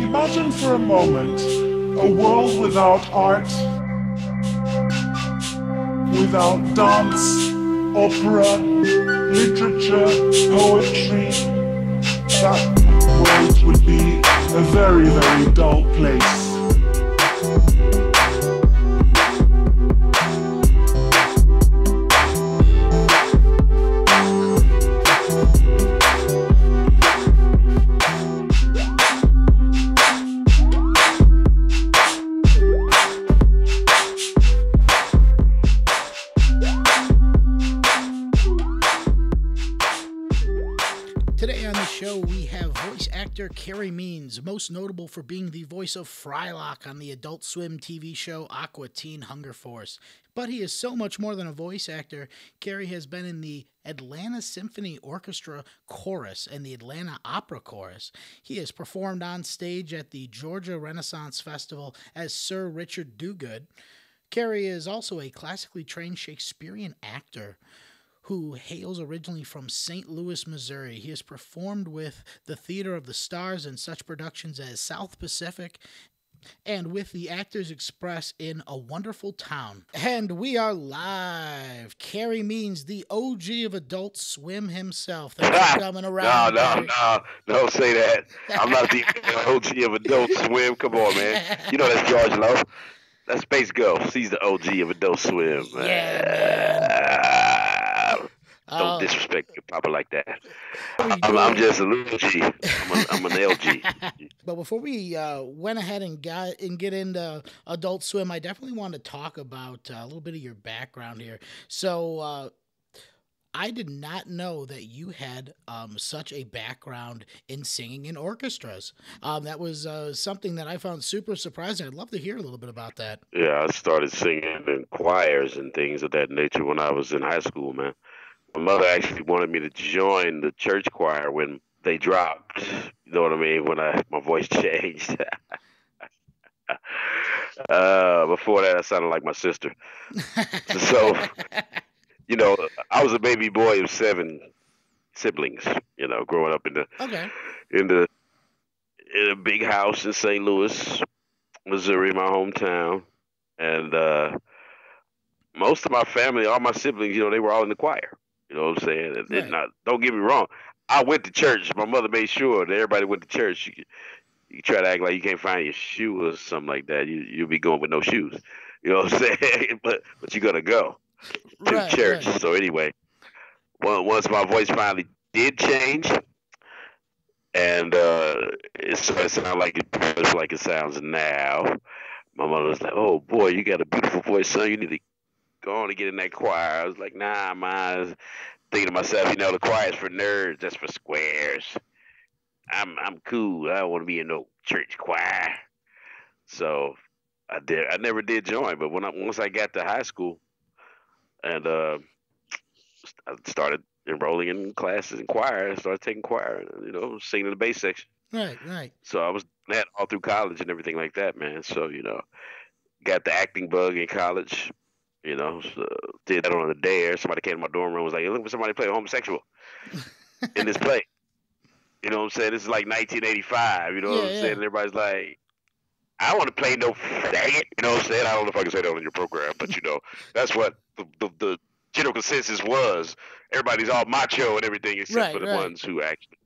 Imagine for a moment a world without art, without dance, opera, literature, poetry. That world would be a very, very dull place. Today on the show, we have voice actor Carey Means, most notable for being the voice of Frylock on the Adult Swim TV show Aqua Teen Hunger Force. But he is so much more than a voice actor. Carey has been in the Atlanta Symphony Orchestra Chorus and the Atlanta Opera Chorus. He has performed on stage at the Georgia Renaissance Festival as Sir Richard Dogood. Carey is also a classically trained Shakespearean actor who hails originally from St. Louis, Missouri. He has performed with the Theater of the Stars in such productions as South Pacific and with the Actors Express in A Wonderful Town. And we are live. Carey Means, the OG of Adult Swim himself. Thanks for coming around. No, don't say that. I'm not the OG of Adult Swim. Come on, man. You know that's George Love. That's Space Ghost. He's the OG of Adult Swim. Yeah, man. Don't disrespect your papa like that. I'm just a little G. I'm an LG. But before we went ahead and get into Adult Swim, I definitely want to talk about a little bit of your background here. So I did not know that you had such a background in singing in orchestras. That was something that I found super surprising. I'd love to hear a little bit about that. Yeah, I started singing in choirs and things of that nature when I was in high school, man. My mother actually wanted me to join the church choir when they dropped. You know what I mean? When my voice changed. Before that, I sounded like my sister. So, you know, I was a baby boy of 7 siblings. You know, growing up in a big house in St. Louis, Missouri, my hometown, and most of my family, all my siblings, you know, they were all in the choir. You know what I'm saying? Right. Don't get me wrong. I went to church. My mother made sure that everybody went to church. You try to act like you can't find your shoe or something like that. You'll be going with no shoes. You know what I'm saying? but you're gonna go to church. Right. So anyway, once my voice finally did change, and it started sounding like it sounds now, my mother was like, "Oh boy, you got a beautiful voice, son. You need to go on and get in that choir." I was like, "Nah, ma." I was thinking to myself, you know, the choir's for nerds. That's for squares. I'm cool. I don't want to be in no church choir. So I never did join. But once I got to high school, and I started enrolling in classes in choir, I started taking choir. You know, singing in the bass section. Right. So I was that all through college and everything like that, man. So you know, got the acting bug in college. You know, so did that on a dare. Somebody came to my dorm room and was like, "Hey, look for somebody to play a homosexual in this play." You know what I'm saying? This is like 1985. You know what I'm saying? And everybody's like, "I don't want to play no faggot." You know what I'm saying? I don't know if I can say that on your program, but you know, that's what the general consensus was. Everybody's all macho and everything, except for the ones who actually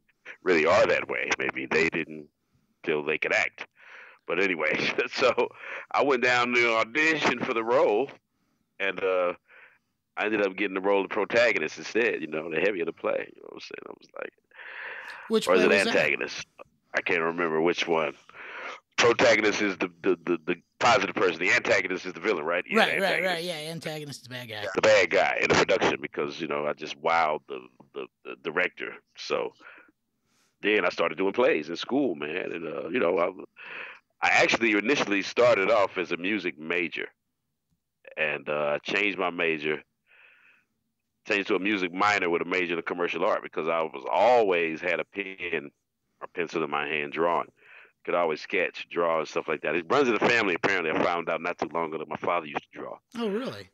really are that way. Maybe they didn't feel they could act. But anyway, so I went down to audition for the role. And I ended up getting the role of protagonist instead, you know, the heavy of the play. You know what I'm saying? I was like, which play was antagonist? That? I can't remember which one. Protagonist is the positive person. The antagonist is the villain, right? Yeah, right. Yeah, antagonist is the bad guy. The bad guy in the production because, you know, I just wowed the director. So then I started doing plays in school, man. And, you know, I actually initially started off as a music major. And I changed my major, changed to a music minor with a major in commercial art because I was always had a pen or pencil in my hand drawing. Could always sketch, draw, and stuff like that. It runs in the family, apparently. I found out not too long ago that my father used to draw. Oh, really?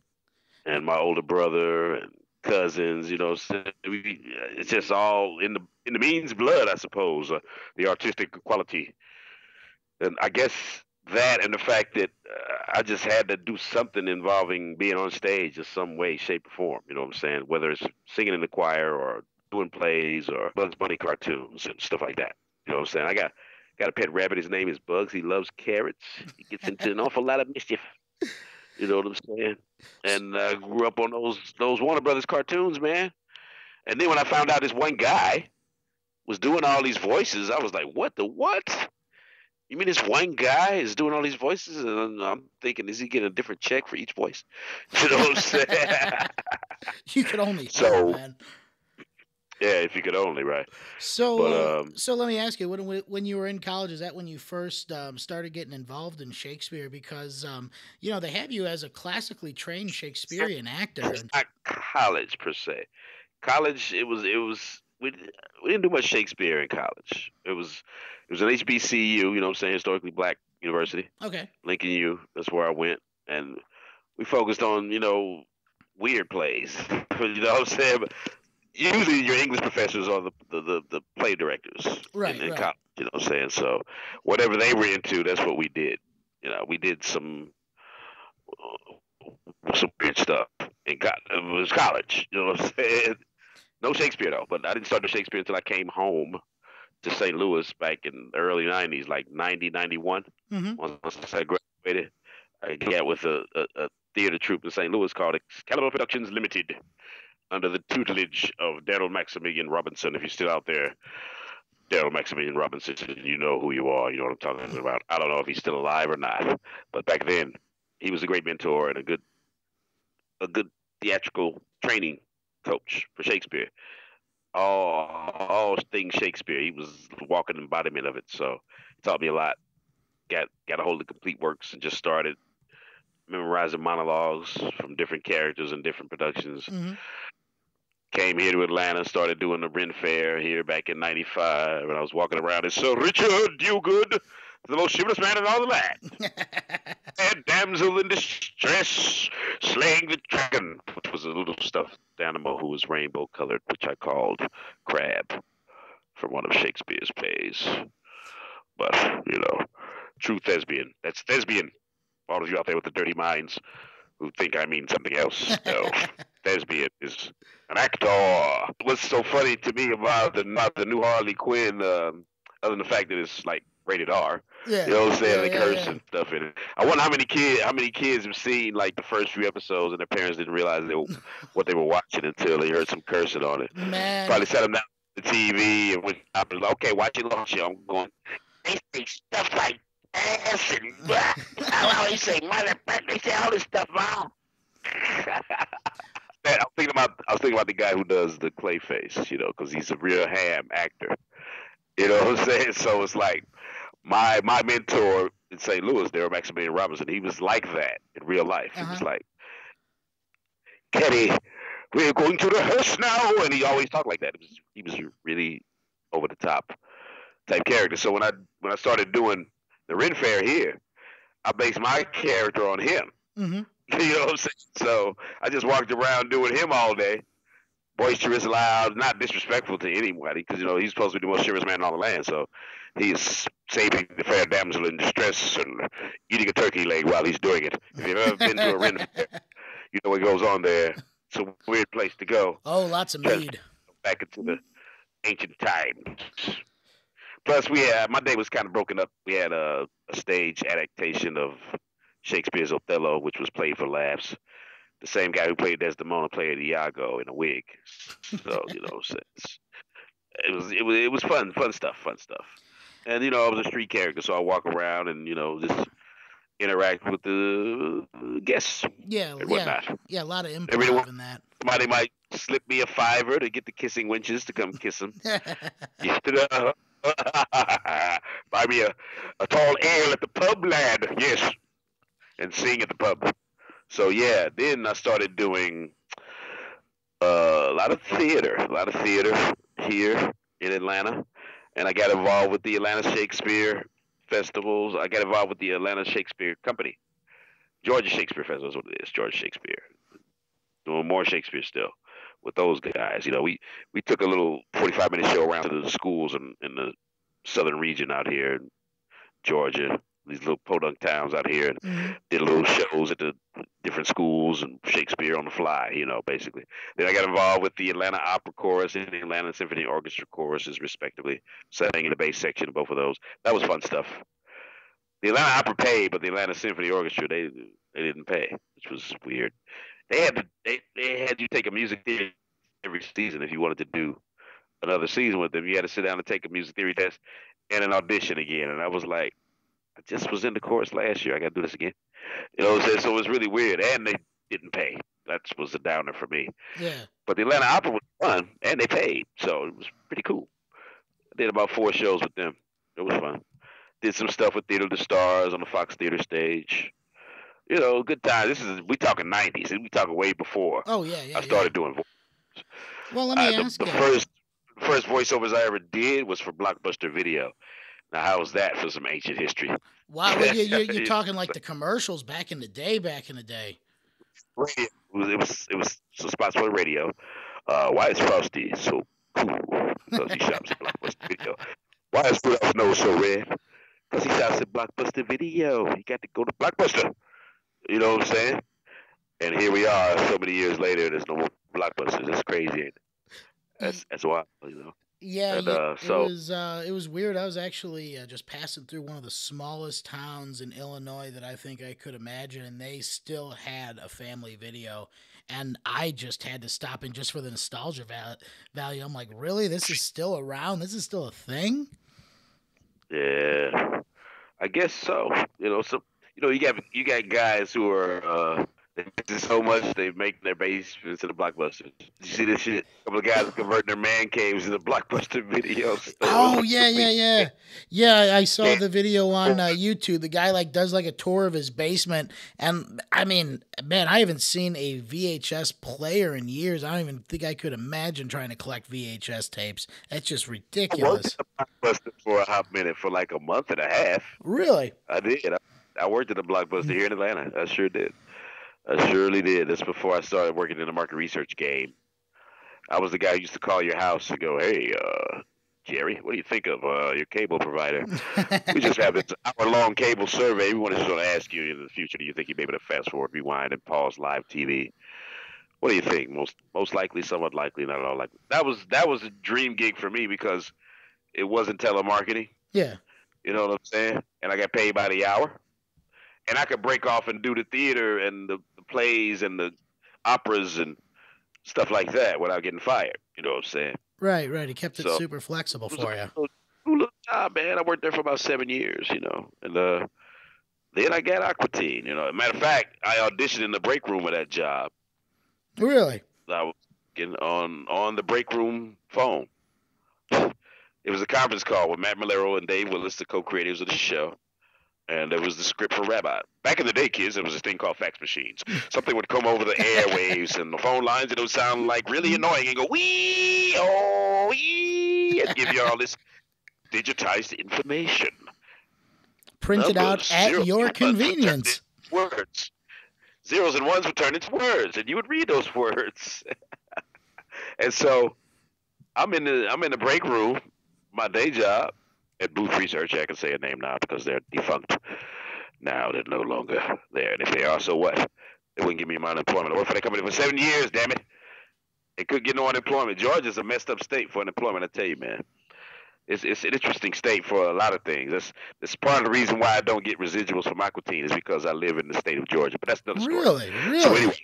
And my older brother and cousins. You know, so it's just all in the Means blood, I suppose. The artistic quality, and I guess that, and the fact that I just had to do something involving being on stage in some way, shape, or form. You know what I'm saying? Whether it's singing in the choir or doing plays or Bugs Bunny cartoons and stuff like that. You know what I'm saying? I got a pet rabbit. His name is Bugs. He loves carrots. He gets into an awful lot of mischief. You know what I'm saying? And I grew up on those Warner Brothers cartoons, man. And then when I found out this one guy was doing all these voices, I was like, what the what? You mean this one guy is doing all these voices? And I'm thinking, is he getting a different check for each voice? You know what I'm saying? You could only hope, man. Yeah, if you could only, right? So, so let me ask you: when you were in college, is that when you first started getting involved in Shakespeare? Because they have you as a classically trained Shakespearean actor. Not college per se. College, it was we didn't do much Shakespeare in college. It was an HBCU, you know what I'm saying, historically black university. Okay. Lincoln U, that's where I went, and we focused on weird plays. You know what I'm saying? But usually your English professors are the play directors in college. You know what I'm saying? So whatever they were into, that's what we did. We did some weird stuff in college. It was college. You know what I'm saying? No Shakespeare though, but I didn't start to Shakespeare until I came home to St. Louis back in the early 90s, like 90, 91. Mm-hmm. Once I graduated, I got with a theater troupe in St. Louis called Excalibur Productions Limited, under the tutelage of Daryl Maximilian Robinson. If you're still out there, Daryl Maximilian Robinson, you know who you are. You know what I'm talking about. I don't know if he's still alive or not, but back then, he was a great mentor and a good theatrical training coach for Shakespeare. All things Shakespeare. He was the walking embodiment of it. So he taught me a lot. Got a hold of complete works and just started memorizing monologues from different characters and different productions. Mm-hmm. Came here to Atlanta, started doing the Ren Fair here back in '95, and I was walking around and Sir Richard Dewgood, the most chivalrous man in all the land. And damsel in distress, slaying the dragon, which was a little stuffed animal who was rainbow colored, which I called Crab, from one of Shakespeare's plays. But, true thespian. That's thespian. All of you out there with the dirty minds who think I mean something else. No, thespian is an actor. What's so funny to me about the new Harley Quinn, other than the fact that it's like rated R, yeah, you know what I'm saying, yeah, the curse and stuff in it. I wonder how many kids have seen like the first few episodes and their parents didn't realize what they were watching until they heard some cursing on it. Man, probably sat them down on the TV and went, okay, watch your little show. I'm going, they say stuff like ass and how they say mother, they say all this stuff wrong. Man, I was thinking about the guy who does the Clayface, because he's a real ham actor. You know what I'm saying? So it's like my mentor in St. Louis, Daryl Maximilian Robinson, he was like that in real life. He was like, Kenny, we're going to rehearse now, and he always talked like that. He was really over the top type character. So when I started doing the Ren Fair here, I based my character on him. Mm-hmm. You know what I'm saying? So I just walked around doing him all day. Boisterous, loud, not disrespectful to anybody, because he's supposed to be the most chivalrous man in all the land. So he's saving the fair damsel in distress and eating a turkey leg while he's doing it. If you've ever been to a Ren Fair, you know what goes on there. It's a weird place to go. Oh, lots of mead. Back into the ancient times. Plus, my day was kind of broken up. We had a stage adaptation of Shakespeare's Othello, which was played for laughs. The same guy who played Desdemona played Iago in a wig. So, it was fun stuff. And, I was a street character, so I walk around and, just interact with the guests. Yeah, and whatnot. Yeah, a lot of improv in that. Somebody might slip me a $5 to get the kissing wenches to come kiss him. Buy me a tall ale at the pub, lad. Yes. And sing at the pub. So yeah, then I started doing a lot of theater here in Atlanta, and I got involved with the Atlanta Shakespeare festivals. I got involved with the Atlanta Shakespeare Company, Georgia Shakespeare Festival is what it is. Georgia Shakespeare, doing more Shakespeare still, with those guys. You know, we took a little 45-minute show around to the schools in the southern region out here in Georgia, these little podunk towns out here, and Mm-hmm. did little shows at the different schools and Shakespeare on the fly, you know, basically. Then I got involved with the Atlanta Opera Chorus and the Atlanta Symphony Orchestra Choruses, respectively, sang in the bass section of both of those. That was fun stuff. The Atlanta Opera paid, but the Atlanta Symphony Orchestra, they didn't pay, which was weird. They had you take a music theory every season if you wanted to do another season with them. You had to sit down and take a music theory test and an audition again. And I was like, I just was in the chorus last year. I got to do this again. You know what I'm saying? So it was really weird. And they didn't pay. That was a downer for me. Yeah. But the Atlanta Opera was fun, and they paid. So it was pretty cool. I did about 4 shows with them. It was fun. Did some stuff with Theater of the Stars on the Fox Theater stage. You know, good time. We talking 90s. We talking way before Oh, yeah. I started doing voices. Well, let me ask the you. first voiceovers I ever did was for Blockbuster Video. Now, how was that for some ancient history? Wow, well, you're talking like the commercials back in the day. Radio. It was some spots for the radio. Why is Frosty so cool? Because he shops at Blockbuster Video. Why is Rudolph's nose so red? Because he shops at Blockbuster Video. He got to go to Blockbuster. You know what I'm saying? And here we are, so many years later. There's no more Blockbusters. That's crazy. Ain't it? That's wild, you know. Yeah, And, it was weird. I was actually just passing through one of the smallest towns in Illinois that I think I could imagine, and they still had a family video. And I just had to stop in just for the nostalgia value. I'm like, really? This is still around? This is still a thing? Yeah, I guess so. You know, you got guys who are they miss it so much they make their base into the Blockbusters. Did you see this shit? A couple of guys converting their man caves into Blockbuster videos. Oh yeah. I saw the video on YouTube. The guy like does like a tour of his basement, and I mean, man, I haven't seen a VHS player in years. I don't even think I could imagine trying to collect VHS tapes. That's just ridiculous. I worked at the Blockbuster for a hot minute for like a month and a half. Really? I did. I worked at the Blockbuster here in Atlanta. I sure did. I surely did. That's before I started working in the market research game. I was the guy who used to call your house and go, "Hey, Jerry, what do you think of your cable provider? We just have this hour-long cable survey. Everyone is just going to ask you in the future, do you think you'd be able to fast forward, rewind, and pause live TV? What do you think? Most likely, somewhat likely, not at all likely." That was a dream gig for me because it wasn't telemarketing. Yeah. You know what I'm saying? And I got paid by the hour. And I could break off and do the theater and the plays and the operas and stuff like that without getting fired. You know what I'm saying? Right. He kept it super flexible for you. Cool little job, man. I worked there for about 7 years, you know. And then I got Aqua Teen, you know. Matter of fact, I auditioned in the break room of that job. Really? I was getting on the break room phone. It was a conference call with Matt Malero and Dave Willis, the co-creators of the show. And there was the script for Rabbi. Back in the day, kids, there was this thing called fax machines. Something would come over the airwaves and the phone lines, and it would sound like really annoying and go, wee, oh, wee, and give you all this digitized information. Printed out at your convenience. Words. Zeros and ones would turn into words, and you would read those words. And so I'm in the break room, my day job, at Booth Research. I can say a name now because they're defunct. Now they're no longer there. And if they are, so what? They wouldn't give me my unemployment. I worked for that company for 7 years, damn it. They couldn't get no unemployment. Georgia's a messed up state for unemployment, I tell you, man. It's an interesting state for a lot of things. That's part of the reason why I don't get residuals from Aqua Teen is because I live in the state of Georgia. But that's another story. Really? So anyway,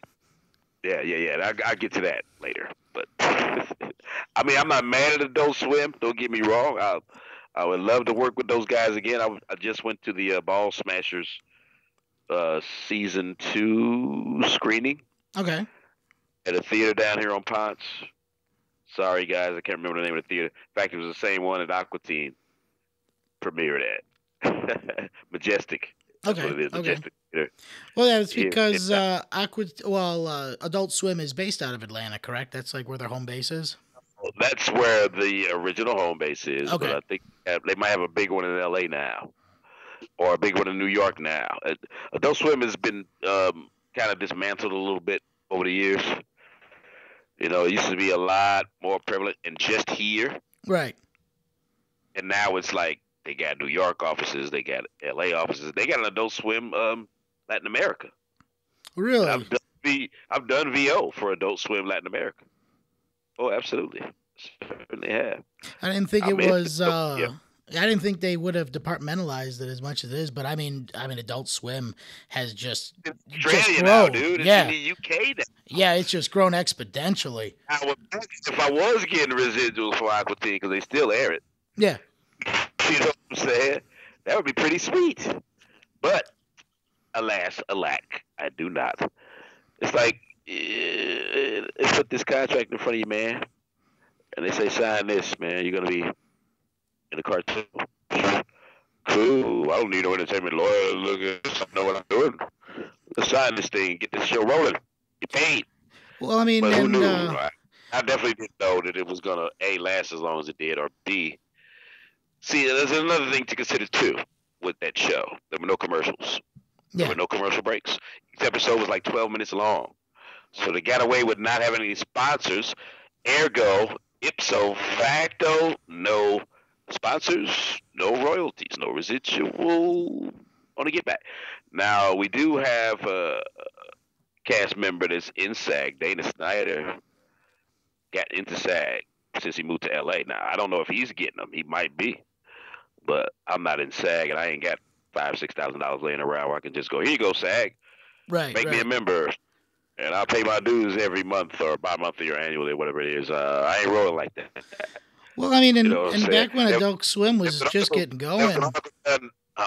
yeah. I'll get to that later. But I mean, I'm not mad at Adult Swim. Don't get me wrong. I would love to work with those guys again. I just went to the Ball Smashers season 2 screening. Okay. At a theater down here on Ponce. Sorry, guys, I can't remember the name of the theater. In fact, it was the same one that Aqua Teen premiered at. Majestic. That's what it is, Majestic Theater. Well, that's because Adult Swim is based out of Atlanta, correct? That's like where their home base is? That's where the original home base is. Okay. But I think they might have a big one in L.A. now. Or a big one in New York now. Adult Swim has been kind of dismantled a little bit over the years. You know, it used to be a lot more prevalent and just here, Right. and now it's like they got New York offices, they got L.A. offices, they got an Adult Swim Latin America. And Really? I've done VO for Adult Swim Latin America. Oh, absolutely, certainly have. I didn't think I it mean, was. yeah, I didn't think they would have departmentalized it as much as it is. But I mean, Adult Swim has it's just Australia now, grown. dude. It's in Yeah, the UK now. yeah, it's just grown exponentially. If I was getting residuals for Aqua Teen, because they still air it, Yeah. you know what I'm saying? That would be pretty sweet. But alas, alack, I do not. It's like they put this contract in front of you, man, and they say sign this, man. You're gonna be in a cartoon. Cool. I don't need no entertainment lawyer. Look at this. I know what I'm doing. Let's sign this thing. Get this show rolling. Get paid. Well, I mean, But who and knew? I definitely didn't know that it was gonna A, last as long as it did, or B, see, there's another thing to consider too with that show. There were no commercials. There yeah, were no commercial breaks. Each episode was like 12 minutes long. So they got away with not having any sponsors. Ergo, ipso facto, no sponsors, no royalties, no residual on the get back. Now, we do have a cast member that's in SAG. Dana Snyder got into SAG since he moved to LA. Now, I don't know if he's getting them. He might be. But I'm not in SAG, and I ain't got $5,000-6,000 laying around where I can just go, here you go, SAG, right, make me a right. member, and I'll pay my dues every month or bi-monthly or annually, whatever it is. I ain't rolling like that. Well, I mean, You and know what I'm and saying? back when Adult Swim was just getting going.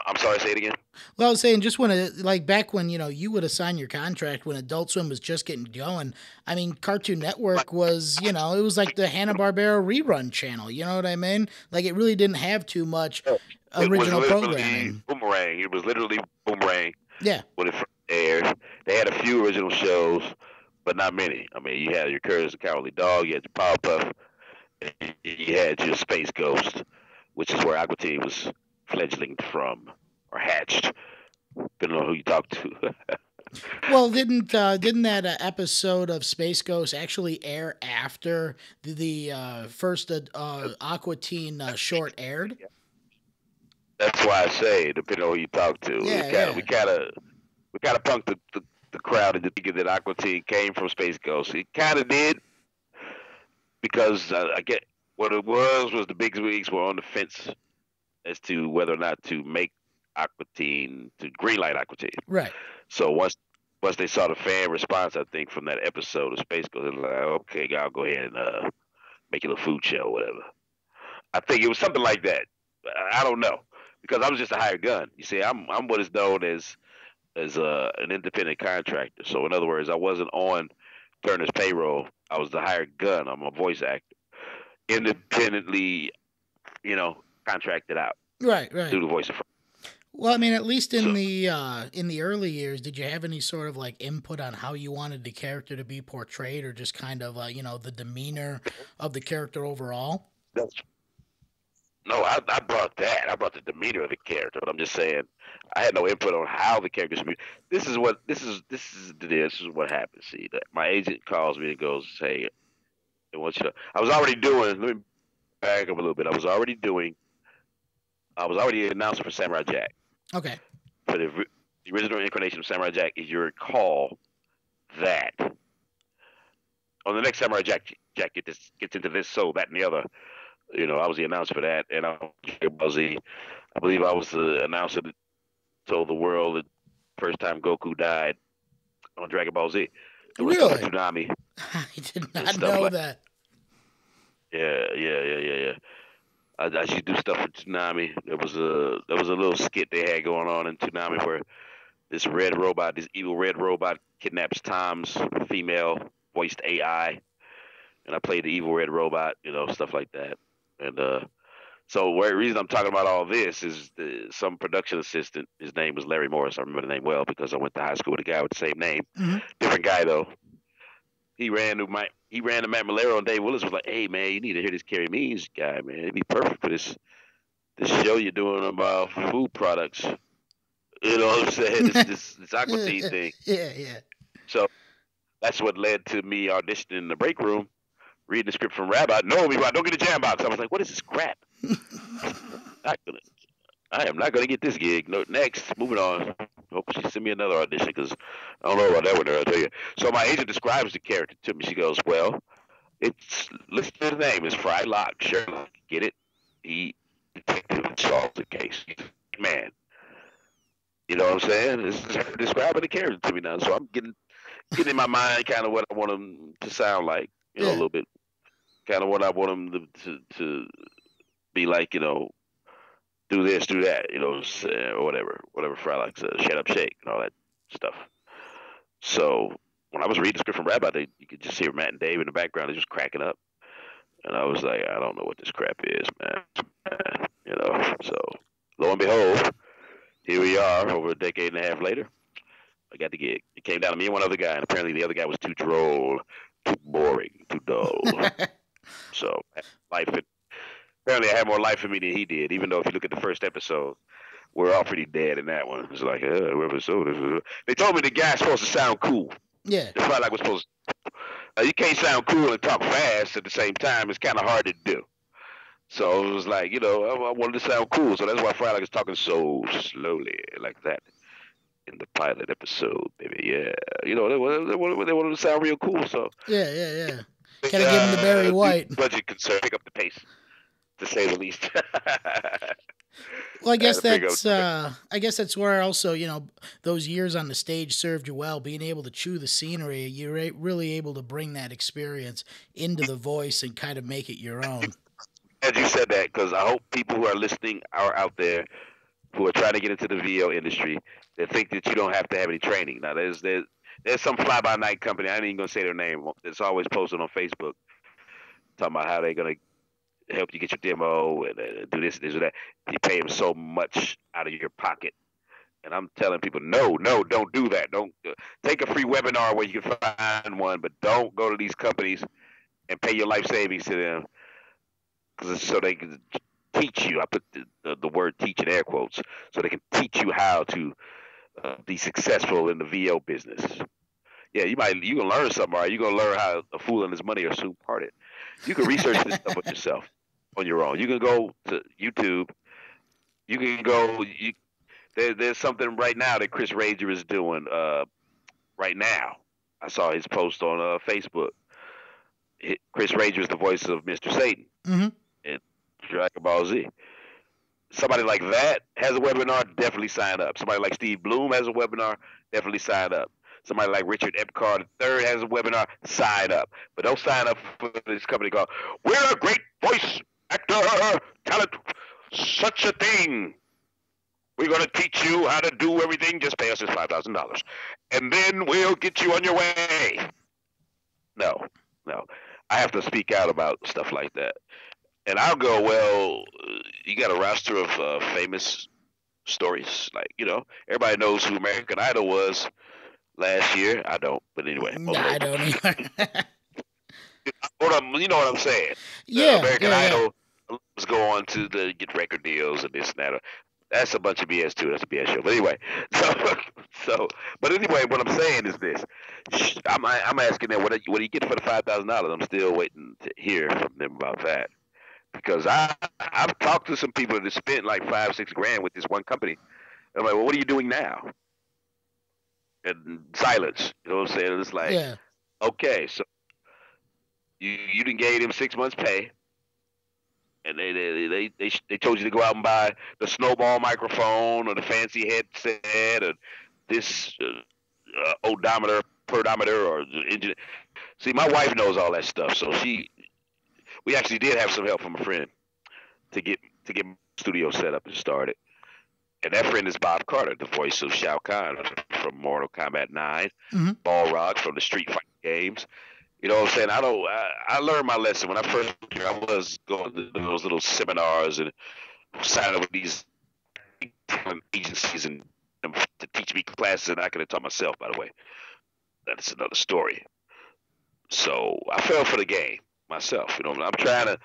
I'm sorry, say it again. Well, I was saying, just when like back when you would assign your contract when Adult Swim was just getting going. I mean, Cartoon Network was it was like the Hanna-Barbera rerun channel. You know what I mean? Like it really didn't have too much It was original literally programming. Boomerang. It was literally Boomerang Yeah, when it first aired. They had a few original shows, but not many. I mean, you had your Courage the Cowardly Dog, you had your Powerpuff, and you had your Space Ghost, which is where Aqua Teen was fledgling from or hatched, depending on who you talk to. well, didn't that episode of Space Ghost actually air after the first Aqua Teen short aired? That's why I say, depending on who you talk to, Yeah, we yeah. kind of punked the crowd into thinking that Aqua Teen came from Space Ghost. It kind of did, because I get what it was the big wigs were on the fence as to whether or not to make Aqua Teen, to greenlight Aqua Teen. Right. So once they saw the fan response, I think, from that episode of Space Ghost, they were like, okay, I'll go ahead and make it a food show, or whatever. I think it was something like that. I don't know, because I was just a hired gun. You see, I'm what is known as an independent contractor. So in other words, I wasn't on Turner's payroll. I was the hired gun. I'm a voice actor, independently, contracted out Right, to right. do the voice of. Well, I mean, at least So in the early years, did you have any sort of like input on how you wanted the character to be portrayed, or just kind of the demeanor of the character overall? that's no, I brought that. I brought the demeanor of the character. But I'm just saying, I had no input on how the character should be. This is what happens. See, that my agent calls me and goes, "Hey, I want you to." I was already doing. Let me back up a little bit. I was already announcing for Samurai Jack. Okay. For the original incarnation of Samurai Jack, if you recall that on the next Samurai Jack gets into this, so that and the other. I was the announcer for that, and I believe I was the announcer that told the world the first time Goku died on Dragon Ball Z. It was stuff with Really? Tsunami I did and not stuff know like. that. Yeah. I should do stuff with Tsunami. There was a little skit they had going on in Tsunami where this evil red robot, kidnaps Tom's female voiced AI, and I played the evil red robot, stuff like that. And so the reason I'm talking about all this is some production assistant. His name was Larry Morris. I remember the name well because I went to high school with a guy with the same name. Hmm. Different guy though. He ran to Matt Malero, and Dave Willis was like, "Hey man, you need to hear this Carey Means guy, man. It'd be perfect for this show you're doing about food products." You know what I'm saying? This Aqua Teen thing. Yeah, yeah. So that's what led to me auditioning in the break room, reading the script from Rabbi. No, don't get a jam box. I was like, what is this crap? I am not gonna get this gig. No, next, moving on. Hope she send me another audition because I don't know about that one. I'll tell you. So my agent describes the character to me. She goes, "Well, it's listen to the name. It's Frylock. Sherlock. Get it? He detective solves the case. Man, you know what I'm saying? This is her describing the character to me now. So I'm getting in my mind kind of what I want him to sound like. You know, a little bit. Kind of what I want him to be like. You know." Do this, do that, you know, or whatever Frylock says, shut up, shake, and all that stuff. So when I was reading the script from Rabbi, you could just hear Matt and Dave in the background, they're just cracking up. And I was like, I don't know what this crap is, man. You know, so lo and behold, here we are over a decade and a half later. I got the gig. It came down to me and one other guy, and apparently the other guy was too droll, too boring, too dull. So apparently I had more life in me than he did, even though if you look at the first episode, we're all pretty dead in that one. It's like, episode. They told me the guy's supposed to sound cool. Yeah. It felt like we're supposed to. You can't sound cool and talk fast at the same time. It's kind of hard to do. So it was like, you know, I wanted to sound cool. So that's why Frylock is talking so slowly like that in the pilot episode, baby. Yeah. You know, they wanted to sound real cool. So Yeah. Kind of give him the Barry White. Budget concern, pick up the pace, to say the least. Well, I guess that's where also, you know, those years on the stage served you well. Being able to chew the scenery, you're really able to bring that experience into the voice and kind of make it your own. As you said that, because I hope people who are listening are out there who are trying to get into the VO industry that think that you don't have to have any training. Now, there's some fly-by-night company, I ain't even going to say their name, it's always posted on Facebook, talking about how they're going to help you get your demo and do this or that. You pay them so much out of your pocket. And I'm telling people, no, don't do that. Don't take a free webinar where you can find one, but don't go to these companies and pay your life savings to them so they can teach you. I put the word teach in air quotes, so they can teach you how to be successful in the VO business. Yeah, you can learn something, or you're going to learn how a fool and his money are soon parted. You can research this stuff with yourself on your own. You can go to YouTube. You can go. There's something right now that Chris Rager is doing. Right now, I saw his post on Facebook. Chris Rager is the voice of Mr. Satan in Dragon Ball Z. Somebody like that has a webinar. Definitely sign up. Somebody like Steve Bloom has a webinar. Definitely sign up. Somebody like Richard Epcar III has a webinar. Sign up. But don't sign up for this company called We're a Great Voice Actor Talent Such a Thing. We're going to teach you how to do everything. Just pay us this $5,000. And then we'll get you on your way. No. I have to speak out about stuff like that. And I'll go, well, you got a roster of famous stories. Like, you know, everybody knows who American Idol was last year. I don't, but anyway. No, I don't either. You know what I'm saying? Yeah. American Idol was going to get record deals and this and that. That's a bunch of BS too. That's a BS show. But anyway, but anyway, what I'm saying is this: I'm asking them what do you get for the $5,000? I'm still waiting to hear from them about that, because I've talked to some people that spent like $5-6 grand with this one company. I'm like, well, what are you doing now? And silence. You know what I'm saying? It's like, okay, so you done gave them 6 months pay. And they told you to go out and buy the snowball microphone or the fancy headset or this odometer, pedometer, or engine. See, my wife knows all that stuff, so we actually did have some help from a friend to get studio set up and started. And that friend is Bob Carter, the voice of Shao Kahn from Mortal Kombat 9, Balrog from the Street Fighter games. You know what I'm saying? I learned my lesson when I first moved here. I was going to those little seminars and signing up with these agencies and to teach me classes, and I could have taught myself, by the way. That's another story. So I fell for the game myself. You know, I'm trying to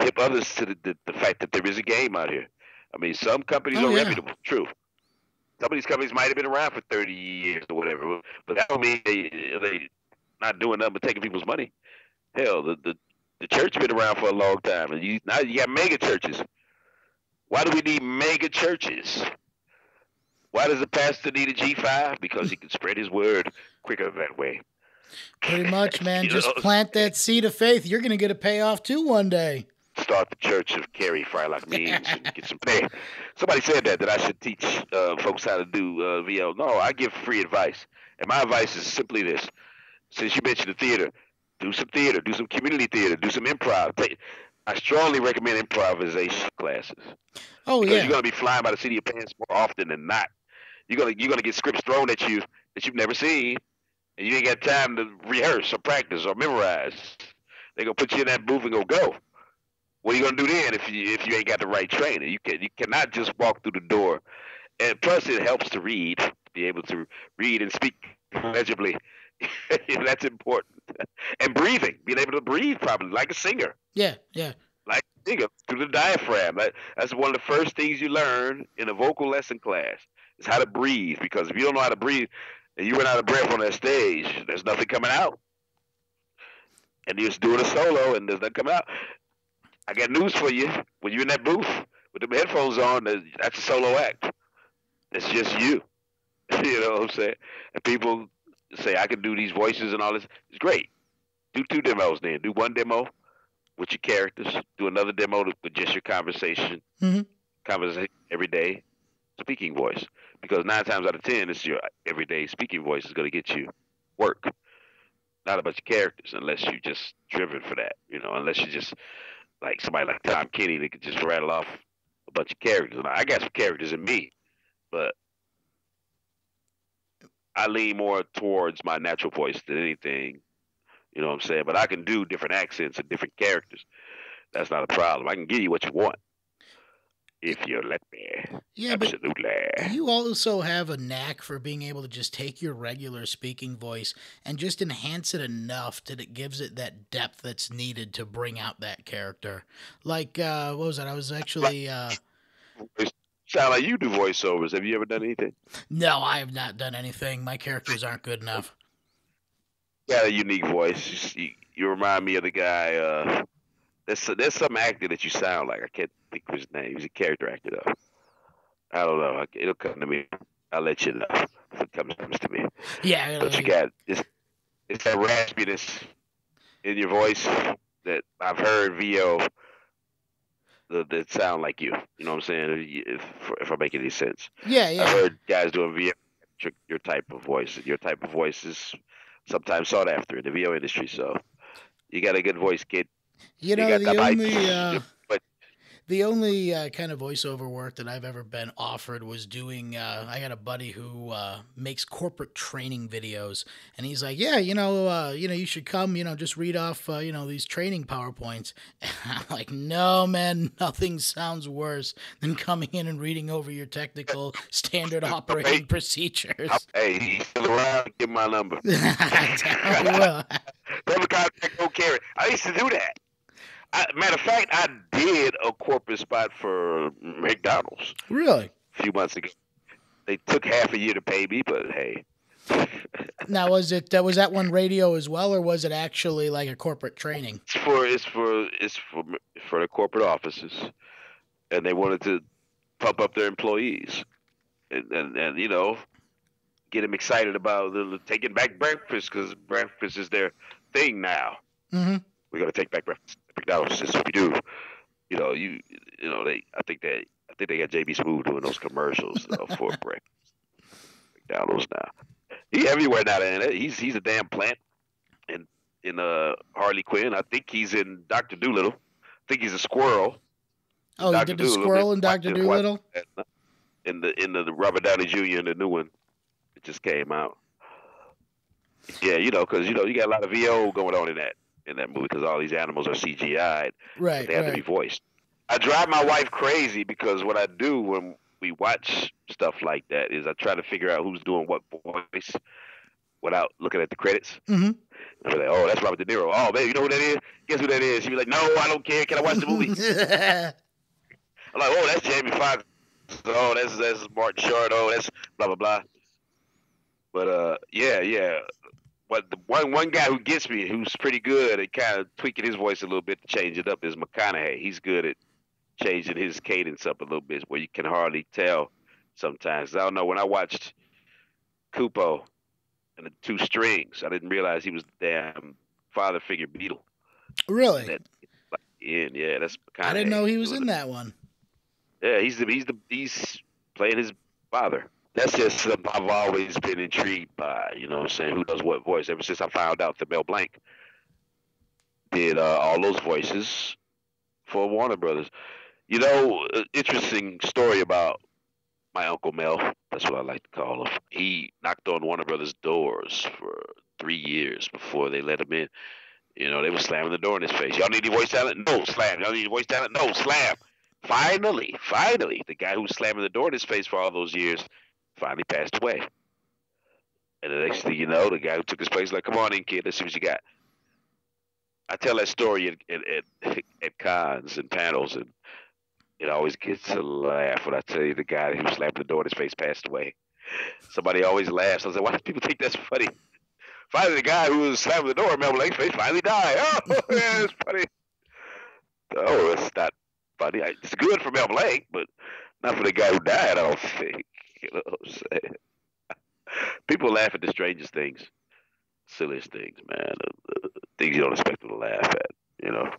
hip others to the fact that there is a game out here. I mean, some companies are reputable, true. Some of these companies might have been around for 30 years or whatever, but that don't mean not doing nothing but taking people's money. Hell, the church been around for a long time, and now you got mega churches. Why do we need mega churches? Why does the pastor need a G5? Because he can spread his word quicker that way. Pretty much, man. Just plant that seed of faith. You're going to get a payoff too one day. Start the church of Carey Means and get some pay. Somebody said that I should teach folks how to do VO. No, I give free advice. And my advice is simply this. Since you mentioned the theater, do some community theater, do some improv. I strongly recommend improvisation classes. Oh, because yeah. you're going to be flying by the seat of your pants more often than not. You're gonna get scripts thrown at you that you've never seen, and you ain't got time to rehearse or practice or memorize. They're gonna put you in that booth and go. What are you gonna do then if you ain't got the right training? You cannot just walk through the door. And plus, it helps to read, be able to read and speak legibly. That's important. And breathing, being able to breathe properly, like a singer. Yeah. Like a singer, through the diaphragm. That's one of the first things you learn in a vocal lesson class. Is how to breathe, because if you don't know how to breathe and you run out of breath on that stage, there's nothing coming out. And you're just doing a solo and there's nothing coming out. I got news for you. When you're in that booth with the headphones on, that's a solo act. It's just you. You know what I'm saying? And people say, I can do these voices and all this. It's great. Do 2 demos then. Do 1 demo with your characters. Do another demo with just your conversation. Mm-hmm. Conversation every day. Speaking voice. Because 9 times out of 10, it's your everyday speaking voice is going to get you work. Not a bunch of characters, unless you're just driven for that. Unless you're just like somebody like Tom Kenny that could just rattle off a bunch of characters. Now, I got some characters in me, but I lean more towards my natural voice than anything. You know what I'm saying? But I can do different accents and different characters. That's not a problem. I can give you what you want. If you let me. Yeah, absolutely. But you also have a knack for being able to just take your regular speaking voice and just enhance it enough that it gives it that depth that's needed to bring out that character. Like, what was that? I was actually... Sound like you do voiceovers. Have you ever done anything? No, I have not done anything. My characters aren't good enough. You got a unique voice. You remind me of the guy... There's some actor that you sound like. I can't think of his name. He's a character actor, though. I don't know. It'll come to me. I'll let you know if it comes to me. Yeah. But you got it's that raspiness in your voice that I've heard VO that sound like you. You know what I'm saying? If I make any sense. Yeah. I've heard guys doing VO, your type of voice. Your type of voice is sometimes sought after in the VO industry. So you got a good voice, kid. The only kind of voiceover work that I've ever been offered was doing, I got a buddy who makes corporate training videos, and he's like, yeah, you should come, just read off, these training PowerPoints. And I'm like, no, man, nothing sounds worse than coming in and reading over your technical standard operating procedures. Hey, he's still around. Give him my number. I will. Never contact no Carey. I used to do that. Matter of fact, I did a corporate spot for McDonald's. Really? A few months ago. They took half a year to pay me, but hey. Now, was that one radio as well, or was it actually like a corporate training? It's for the corporate offices, and they wanted to pump up their employees, and get them excited about taking back breakfast, because breakfast is their thing now. Mm-hmm. We're gonna take back breakfast. McDonald's is what we do. I think they got JB Smooth doing those commercials for breakfast. McDonald's now. He's everywhere now. He's a damn plant in Harley Quinn. I think he's in Dr. Dolittle. I think he's a squirrel. Oh, he did the squirrel in Dr. Dolittle? In the Robert Downey Jr. and the new one. It just came out. Yeah, because you got a lot of VO going on in that movie, because all these animals are CGI'd. Right. They have to be voiced. I drive my wife crazy, because what I do when we watch stuff like that is I try to figure out who's doing what voice without looking at the credits. Mm-hmm. I'm like, oh, that's Robert De Niro. Oh, man, you know who that is? Guess who that is? She'd be like, no, I don't care. Can I watch the movie? I'm like, oh, that's Jamie Foxx. Oh, that's Martin Short. Oh, that's blah, blah, blah. But, yeah. But the one guy who gets me, who's pretty good at kind of tweaking his voice a little bit to change it up, is McConaughey. He's good at changing his cadence up a little bit, where you can hardly tell sometimes. I don't know. When I watched Kupo and the Two Strings, I didn't realize he was the damn father figure Beatle. Really? Yeah, that's McConaughey. I didn't know he was in that one. Yeah, he's playing his father. That's just something I've always been intrigued by. You know what I'm saying? Who does what voice? Ever since I found out that Mel Blanc did all those voices for Warner Brothers. You know, interesting story about my Uncle Mel. That's what I like to call him. He knocked on Warner Brothers' doors for 3 years before they let him in. You know, they were slamming the door in his face. Y'all need any voice talent? No, slam. Y'all need any voice talent? No, slam. Finally, the guy who was slamming the door in his face for all those years finally passed away. And the next thing you know, the guy who took his place like, come on in, kid, let's see what you got. I tell that story at cons and panels, and it always gets a laugh when I tell you the guy who slammed the door in his face passed away. Somebody always laughs. I was like, why do people think that's funny? Finally, the guy who was slamming the door in Mel Blanc's face finally died. Oh, yeah, it's funny. Oh, it's not funny. It's good for Mel Blanc, but not for the guy who died, I don't think. You know what I'm saying? People laugh at the strangest things, silliest things, man. Things you don't expect them to laugh at, you know?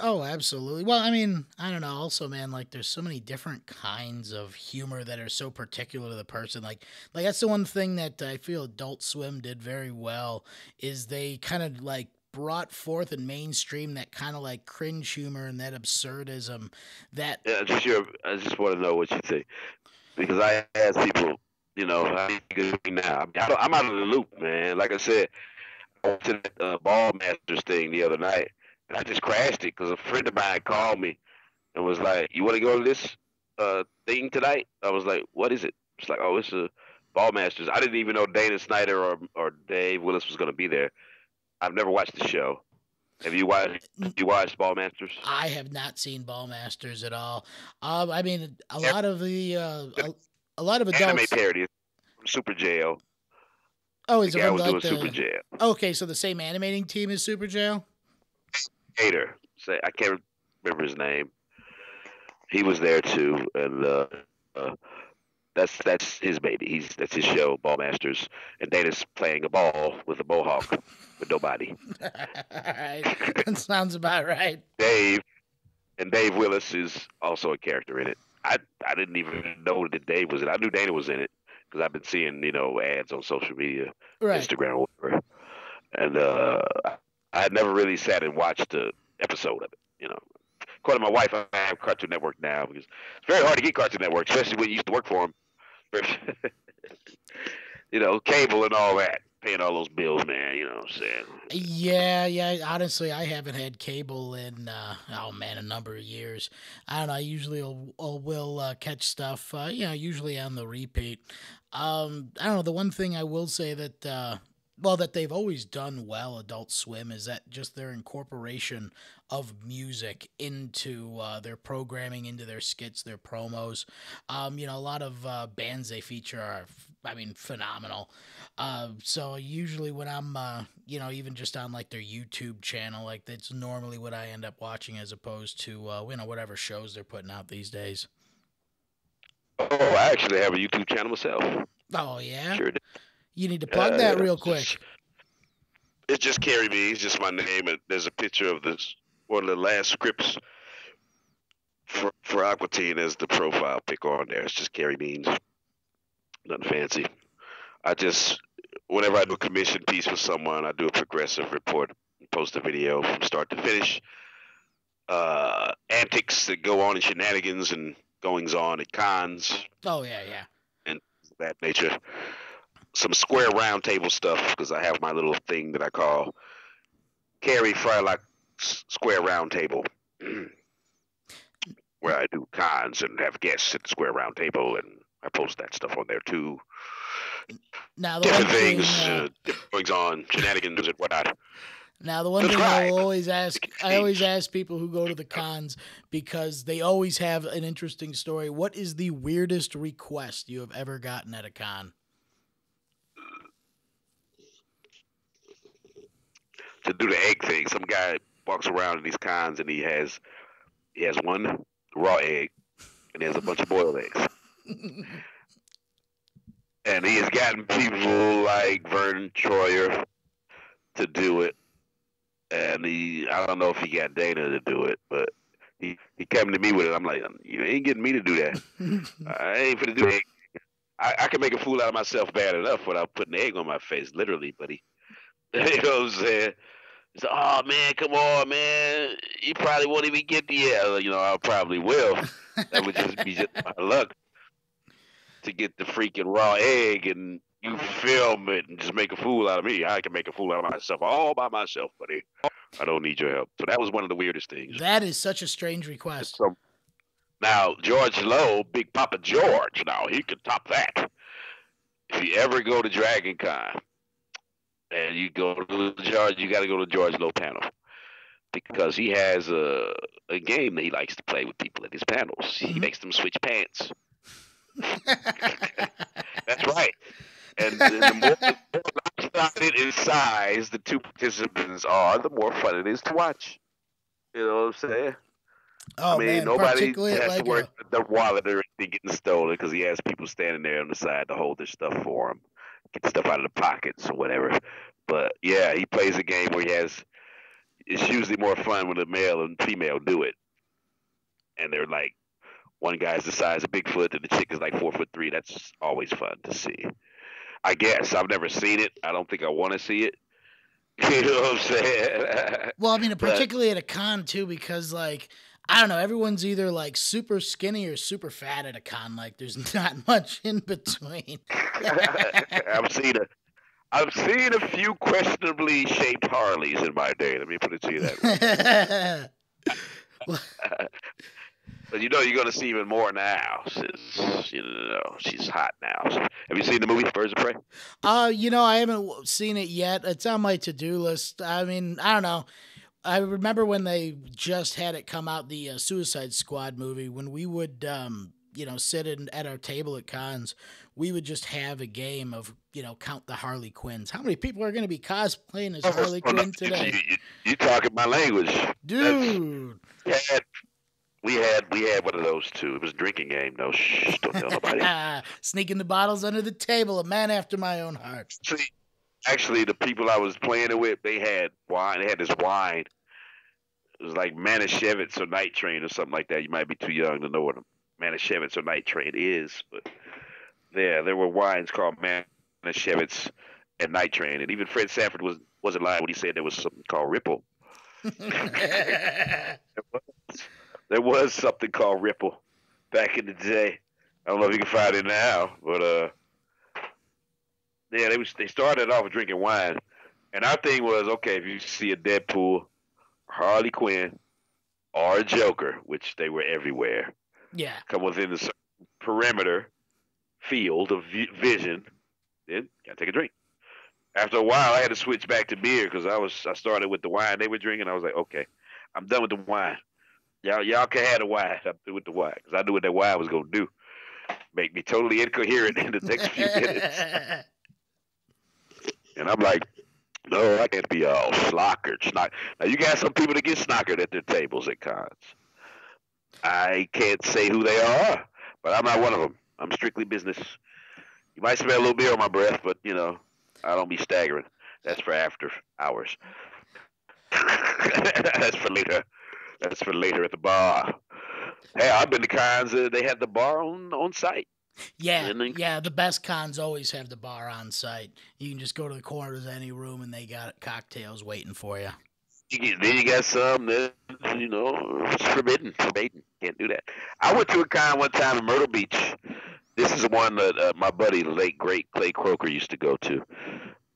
Oh, absolutely. Well, I mean, I don't know. Also, man, like there's so many different kinds of humor that are so particular to the person. Like that's the one thing that I feel Adult Swim did very well is they kind of like brought forth and mainstream that kind of like cringe humor and that absurdism that. Yeah, I just want to know what you think, because I ask people, you know, how you doing now? I'm out of the loop, man. Like I said, I went to the Ball Masters thing the other night. And I just crashed it because a friend of mine called me and was like, you want to go to this thing tonight? I was like, what is it? It's like, oh, it's a Ball Masters. I didn't even know Dana Snyder or Dave Willis was going to be there. I've never watched the show. Have you watched Ball Masters? I have not seen Ball Masters at all. I mean, a lot of adults. Anime parody from Super Jail. Oh, is the it guy from was like doing Super Jail? Okay, so the same animating team as Super Jail? Hater. Say I can't remember his name. He was there too, and that's his baby. That's his show, Ball Masters, and Dana's playing a ball with a mohawk with no body. All right, that sounds about right. Dave Willis is also a character in it. I didn't even know that Dave was in it. I knew Dana was in it because I've been seeing ads on social media, right. Instagram, or whatever, and I had never really sat and watched an episode of it, According to my wife, I have Cartoon Network now because it's very hard to get Cartoon Network, especially when you used to work for them. Cable and all that, paying all those bills, man, you know what I'm saying? Yeah, honestly, I haven't had cable in, a number of years. I don't know, I usually will catch stuff, usually on the repeat. I don't know, the one thing I will say that, that they've always done well, Adult Swim, is that just their incorporation of music into their programming, into their skits, their promos. A lot of bands they feature are, phenomenal. So usually when I'm, even just on like their YouTube channel, like that's normally what I end up watching as opposed to, whatever shows they're putting out these days. Oh, I actually have a YouTube channel myself. Oh, yeah? Sure do. You need to plug that real quick. It's just Carey Means, just my name, and there's a picture of one of the last scripts for Aqua Teen as the profile pic on there. It's just Carey Means. Nothing fancy. Whenever I do a commission piece for someone, I do a progressive report, post a video from start to finish. Antics that go on in shenanigans and goings on at cons. Oh, yeah. And that nature. Some square round table stuff, because I have my little thing that I call Carey Frylock Square Round Table, where I do cons and have guests at the square round table, and I post that stuff on there too. Now, different things, goings on, shenanigans and whatnot. Now, the one thing I always ask people who go to the cons, because they always have an interesting story. What is the weirdest request you have ever gotten at a con? to do the egg thing. Some guy walks around in these cons and he has one raw egg and he has a bunch of boiled eggs. And he has gotten people like Vern Troyer to do it. And I don't know if he got Dana to do it, but he came to me with it. I'm like, you ain't getting me to do that. I ain't finna do it. I can make a fool out of myself bad enough without putting an egg on my face, literally, buddy. You know what I'm saying? He said, oh, man, come on, man. You probably won't even get the egg. You know, I probably will. That would just be just my luck to get the freaking raw egg and you film it and just make a fool out of me. I can make a fool out of myself all by myself, buddy. I don't need your help. So that was one of the weirdest things. That is such a strange request. Now, George Lowe, Big Papa George, now he can top that. If you ever go to Dragon Con and you go to George, you got to go to George Lowe panel because he has a game that he likes to play with people at his panels. He makes them switch pants. That's right. And the more lopsided in size the two participants are, the more fun it is to watch. You know what I'm saying? Oh, I mean, man, nobody has to worry about the wallet or anything getting stolen because he has people standing there on the side to hold their stuff for him, get stuff out of the pockets or whatever. But yeah, he plays a game where it's usually more fun when the male and female do it. And they're like, one guy's the size of Bigfoot and the chick is like 4'3". That's always fun to see. I guess. I've never seen it. I don't think I want to see it. You know what I'm saying? Well, I mean, particularly at a con, too, because, like, I don't know, everyone's either, like, super skinny or super fat at a con. Like, there's not much in between. I've seen a few questionably shaped Harleys in my day. Let me put it to you that way. But you know you're going to see even more now since, you know, she's hot now. Have you seen the movie Birds of Prey? You know, I haven't seen it yet. It's on my to-do list. I mean, I don't know. I remember when they just had it come out, the Suicide Squad movie, when we would, you know, sit at our table at cons, we would just have a game of, you know, count the Harley Quinns. How many people are going to be cosplaying as Harley Quinn today? You talking my language. Dude. We had one of those too. It was a drinking game. No, shh, don't tell nobody. Sneaking the bottles under the table, a man after my own heart. Actually, the people I was playing it with, they had wine. They had this wine. It was like Manischewitz or Night Train or something like that. You might be too young to know what Manischewitz or Night Train is, but there were wines called Manischewitz and Night Train, and even Fred Sanford wasn't lying when he said there was something called Ripple. There was something called Ripple back in the day. I don't know if you can find it now, but yeah, they started off drinking wine, and our thing was, okay, if you see a Deadpool, Harley Quinn, or a Joker, which they were everywhere, yeah, come within the perimeter field of vision, then gotta take a drink. After a while, I had to switch back to beer because I started with the wine they were drinking. I was like, okay, I'm done with the wine. Y'all can have the wine. I'm through with the wine because I knew what that wine was gonna do, make me totally incoherent in the next few minutes. And I'm like, no, I can't be all slockered. Now you got some people that get snockered at their tables at cons. I can't say who they are, but I'm not one of them. I'm strictly business. You might smell a little beer on my breath, but you know, I don't be staggering. That's for after hours. That's for later. That's for later at the bar. Hey, I've been to cons. They had the bar on site. Yeah, the best cons always have the bar on site. You can just go to the corners of any room and they got cocktails waiting for you. Then you got some that, you know, it's forbidden. Can't do that. I went to a con one time in Myrtle Beach. This is one that my buddy, the late, great Clay Croker, used to go to.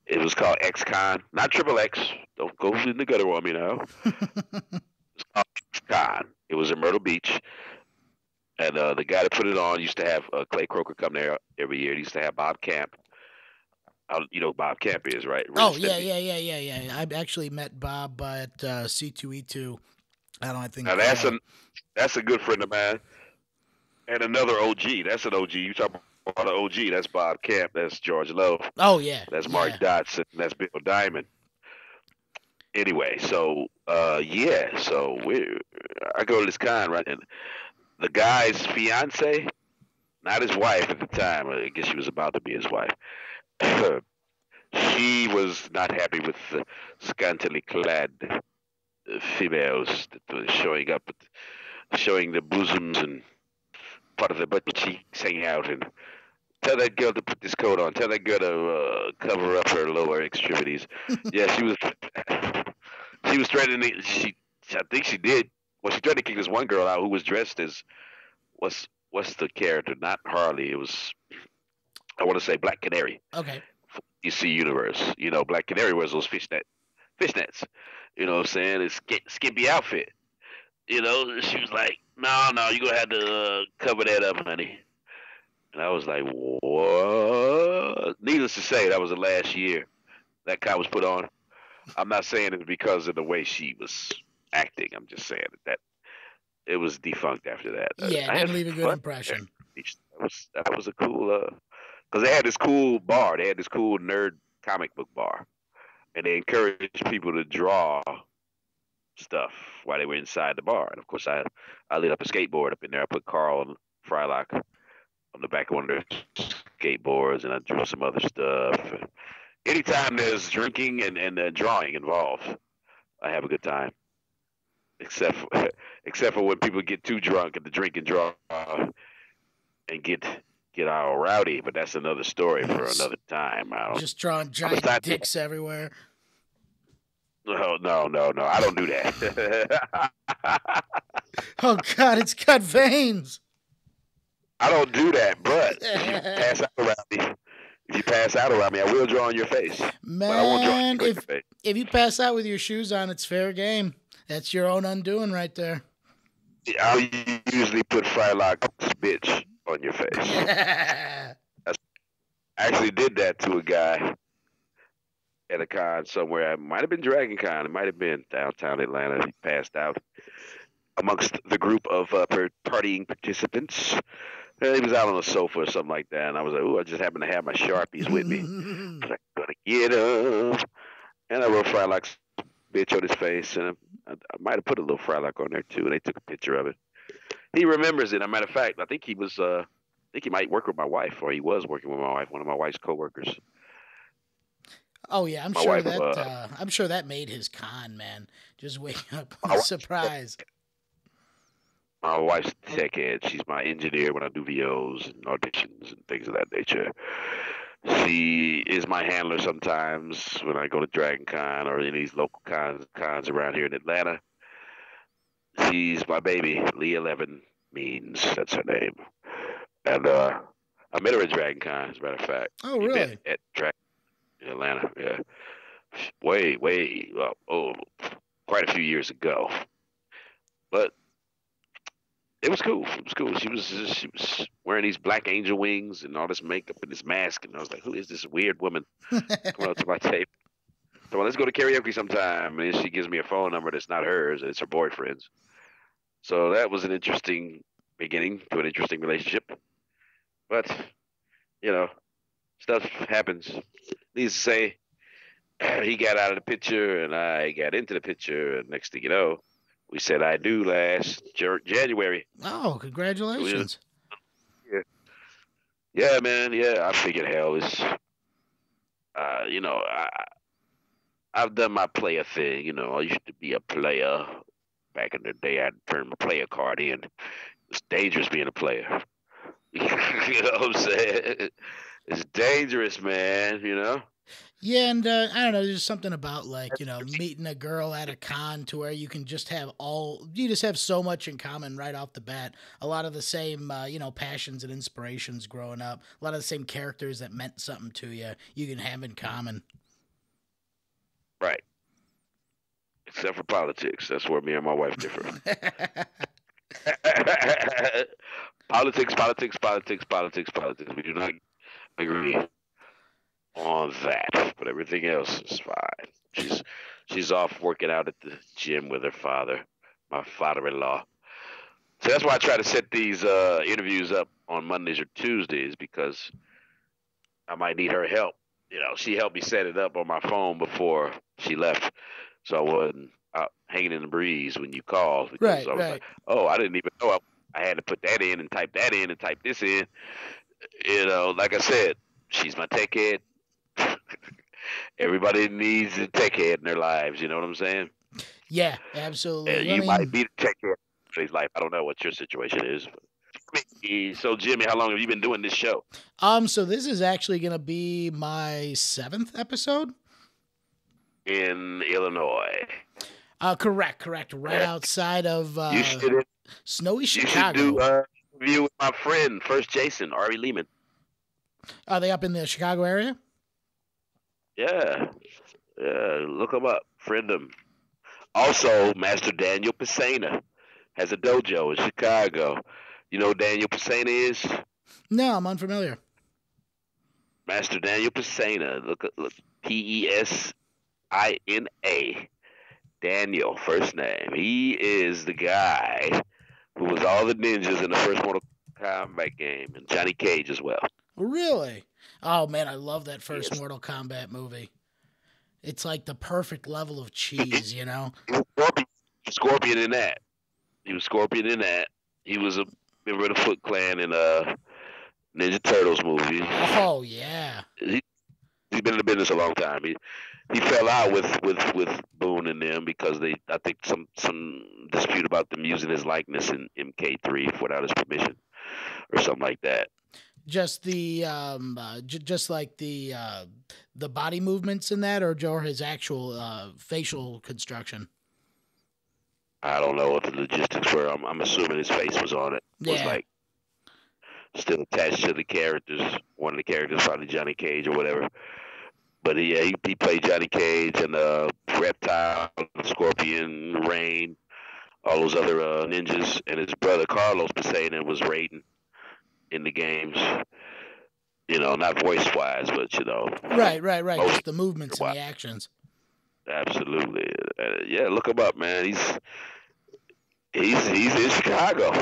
It was called X-Con, not Triple X. Don't go in the gutter on me now. It's called X-Con. It was in Myrtle Beach. And the guy that put it on used to have Clay Croker come there every year. He used to have Bob Camp. You know who Bob Camp is, right? Oh, yeah. I've actually met Bob at C2E2. I think now that's a good friend of mine. And another OG. That's an OG. You talk about an OG. That's Bob Camp. That's George Lowe. Oh, yeah. That's Mark Dodson. That's Bill Diamond. anyway, so yeah, so I go to this con, right, and the guy's fiance, not his wife at the time. I guess she was about to be his wife. She was not happy with the scantily clad females that were showing up, showing the bosoms and part of the butt cheeks hanging out, and tell that girl to put this coat on. Tell that girl to cover up her lower extremities. Yeah, she was. She was threatening. I think she did. Well, she tried to kick this one girl out who was dressed as what's the character? Not Harley. It was, I want to say, Black Canary. Okay. DC Universe. You know, Black Canary wears those fishnets. You know what I'm saying? It's skimpy outfit. You know, she was like, no, you're gonna have to cover that up, honey. And I was like, what? Needless to say, that was the last year that guy was put on. I'm not saying it because of the way she was acting. I'm just saying that it was defunct after that. Yeah, it didn't leave a good impression. That was a cool, because they had this cool bar. They had this cool nerd comic book bar, and they encouraged people to draw stuff while they were inside the bar. And of course, I lit up a skateboard up in there. I put Carl and Frylock on the back of one of their skateboards, and I drew some other stuff. Anytime there's drinking and drawing involved, I have a good time. Except for when people get too drunk and the drink and draw and get all rowdy. But that's another story for another time. Just drawing giant dicks everywhere. No, I don't do that. Oh God, it's got veins. I don't do that, but if you pass out around me, I will draw on your face. Man, I won't draw on your face. If you pass out with your shoes on, it's fair game. That's your own undoing right there. I'll usually put Frylock's bitch on your face. I actually did that to a guy at a con somewhere. It might have been Dragon Con. It might have been downtown Atlanta. He passed out amongst the group of partying participants. He was out on the sofa or something like that, and I was like, "Ooh, I just happened to have my Sharpies with me. I'm gonna get him." And I wrote Frylock's bitch on his face, and I might have put a little Frylock on there too. And they took a picture of it. He remembers it. As a matter of fact, I think he might work with my wife, or he was working with my wife, one of my wife's coworkers. Oh yeah, I'm sure that made his con, man. Just wake up with a surprise. My wife's a tech head. She's my engineer when I do VOs and auditions and things of that nature. She is my handler sometimes when I go to Dragon Con or any of these local cons around here in Atlanta. She's my baby, Lee 11 Means. That's her name. And I met her at Dragon Con, as a matter of fact. Oh, really? At Dragon in Atlanta, yeah. Quite a few years ago. But it was cool. She was wearing these black angel wings and all this makeup and this mask, and I was like, "Who is this weird woman coming up to my table?" So let's go to karaoke sometime. And she gives me a phone number that's not hers, and it's her boyfriend's. So that was an interesting beginning to an interesting relationship. But stuff happens. Needless to say, he got out of the picture, and I got into the picture. And next thing you know, we said I do last January. Oh, congratulations. Yeah, man. Yeah, I figured hell is, I've done my player thing. I used to be a player. Back in the day, I'd turn my player card in. It's dangerous being a player. You know what I'm saying? It's dangerous, man, Yeah, and I don't know, there's something about meeting a girl at a con to where you can just have so much in common right off the bat. A lot of the same, passions and inspirations growing up. A lot of the same characters that meant something to you, you can have in common. Right. Except for politics. That's where me and my wife differ. Politics. We do not agree on that, but everything else is fine. She's off working out at the gym with her father, my father-in-law. So that's why I try to set these interviews up on Mondays or Tuesdays, because I might need her help. She helped me set it up on my phone before she left so I wasn't out hanging in the breeze when you called because I was like, oh, I didn't even know I had to put that in and type that in and type this in. Like I said, she's my tech head. Everybody needs a tech head in their lives. You know what I'm saying? Yeah, absolutely. You might be the tech head in his life. I don't know what your situation is. So, Jimmy, how long have you been doing this show? So this is actually going to be my 7th episode. In Illinois. Correct. Right outside of snowy Chicago. You should do a review with my friend, First Jason, Ari Lehman. Are they up in the Chicago area? Yeah, look him up, friend him. Also, Master Daniel Pisana has a dojo in Chicago. You know who Daniel Pisana is? No, I'm unfamiliar. Master Daniel Pisana. Look, Pesina. Daniel, first name. He is the guy who was all the ninjas in the first Mortal Kombat game, and Johnny Cage as well. Really? Oh, man, I love that first Mortal Kombat movie. It's like the perfect level of cheese, you know? He was Scorpion in that. He was a member of the Foot Clan in Ninja Turtles movie. Oh, yeah. He's been in the business a long time. He fell out with Boone and them because I think some dispute about them using his likeness in MK3 without his permission or something like that. Just the just like the body movements in that, or his actual facial construction. I don't know what the logistics were. I'm assuming his face was on it. Yeah. Was like still attached to the characters. One of the characters, probably Johnny Cage or whatever. But he played Johnny Cage and Reptile, Scorpion, Rain, all those other ninjas. And his brother Carlos Pisana was Raiden in the games. Not voice-wise, but Right. Just the movements and the actions. Absolutely. Yeah, look him up, man. He's in Chicago.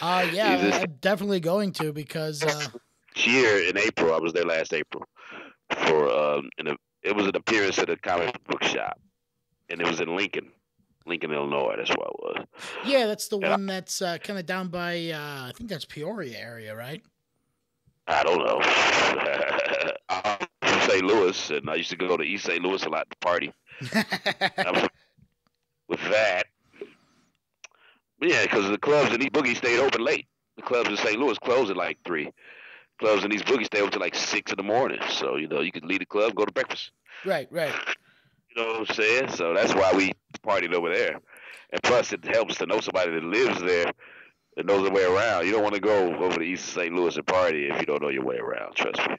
Yeah, I'm definitely going to because year in April, I was there last April for it was an appearance at a comic book shop, and it was in Lincoln, Illinois. That's what it was. Yeah, that's the one that's kind of down by I think that's Peoria area, right? I don't know. I'm from St. Louis, and I used to go to East St. Louis a lot to party. With that, but yeah, because the clubs in East Boogie stayed open late. The clubs in St. Louis closed at like 3. Clubs in East Boogie stay open till like 6 in the morning. So, you could leave the club, go to breakfast. Right. You know what I'm saying? So that's why we partied over there. And plus, it helps to know somebody that lives there and knows the way around. You don't want to go over to East St. Louis and party if you don't know your way around. Trust me.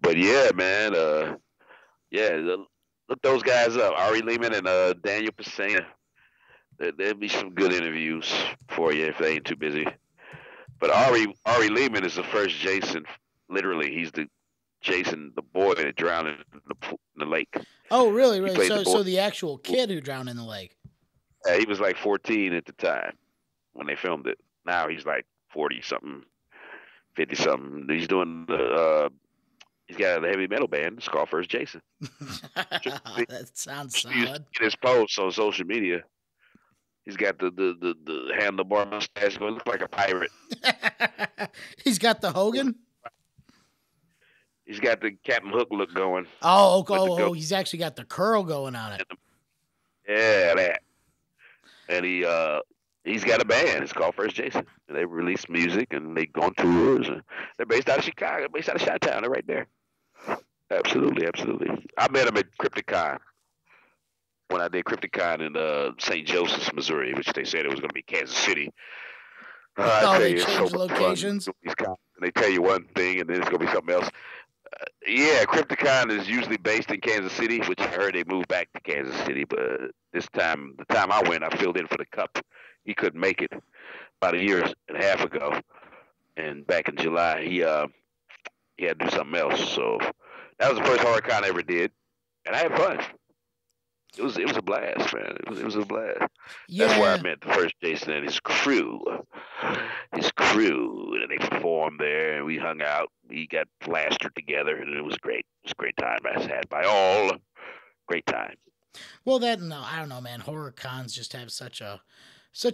But yeah, man. Look those guys up. Ari Lehman and Daniel Pisana. There'll be some good interviews for you if they ain't too busy. But Ari Lehman is the first Jason. Literally, he's the Jason, the boy that drowned in the lake. Oh, really? So the actual kid who drowned in the lake. Yeah, he was like 14 at the time when they filmed it. Now he's like 40-something, 50-something. He's doing he's got a heavy metal band. It's called First Jason. That sounds solid. In his posts on social media, he's got the handlebar mustache going, look like a pirate. He's got the Hogan. He's got the Captain Hook look going. Oh, he's actually got the curl going on it. Yeah, that. And he's got a band. It's called First Jason. And they release music and they go on tours. And they're based out of Chicago, based out of Chi-Town. They're right there. Absolutely. I met him at Crypticon when I did Crypticon in St. Joseph's, Missouri, which they said it was going to be Kansas City. They changed locations. They tell you one thing and then it's going to be something else. Crypticon is usually based in Kansas City, which I heard they moved back to Kansas City. But the time I went, I filled in for the Cup. He couldn't make it about a year and a half ago. And back in July, he had to do something else. So that was the first HorrorCon I ever did. And I had fun. it was a blast, man. It was a blast. Yeah. That's where I met the first Jason and his crew. And they performed there, and we hung out. We got plastered together, and it was great. It was a great time I had by all. Great time. Well, no, I don't know, man. Horror cons just have such a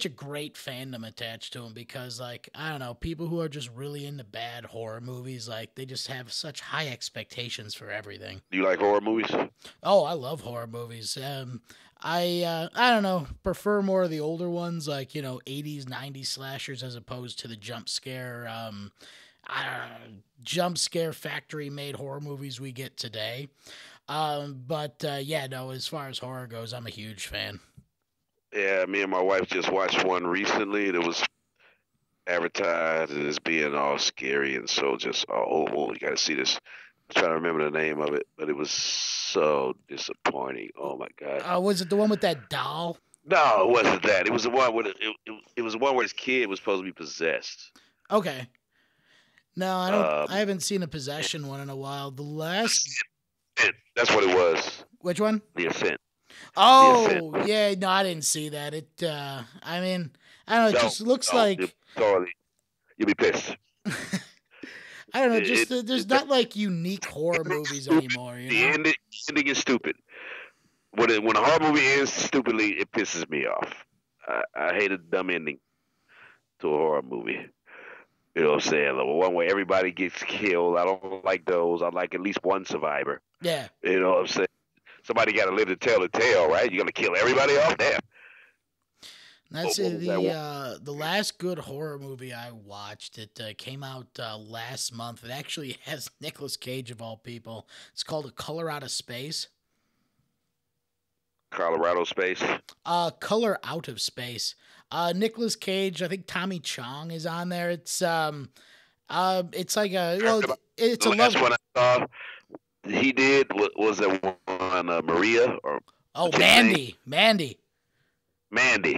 great fandom attached to them because, like, I don't know, people who are just really into bad horror movies, like, they just have such high expectations for everything. Do you like horror movies? Oh, I love horror movies. I don't know, prefer more of the older ones, like, 80s, 90s slashers as opposed to the jump scare factory made horror movies we get today. As far as horror goes, I'm a huge fan. Yeah, me and my wife just watched one recently that was advertised as being all scary and so just, you got to see this. I'm trying to remember the name of it, but it was so disappointing. Oh my God. Was it the one with that doll? No, it wasn't that. It was the one where it was the one where his kid was supposed to be possessed. Okay. No, I haven't seen a possession one in a while. The last. That's what it was. Which one? The Ascent. Oh, yeah. No, I didn't see that. I don't know. It just looks like. You'll be pissed. I don't know. There's not like unique horror movies anymore. The ending is stupid. When a horror movie ends stupidly, it pisses me off. I hate a dumb ending to a horror movie. You know what I'm saying? The one where everybody gets killed. I don't like those. I like at least one survivor. Yeah. You know what I'm saying? Somebody got to live to tell the tale, right? You're going to kill everybody off there. That's the last good horror movie I watched. It came out last month. It actually has Nicolas Cage of all people. It's called A Color Out of Space. Colorado Space? Color Out of Space. Nicolas Cage, I think Tommy Chong is on there. It's like it's a love. One I saw he did was that one Maria or Mandy. Mandy,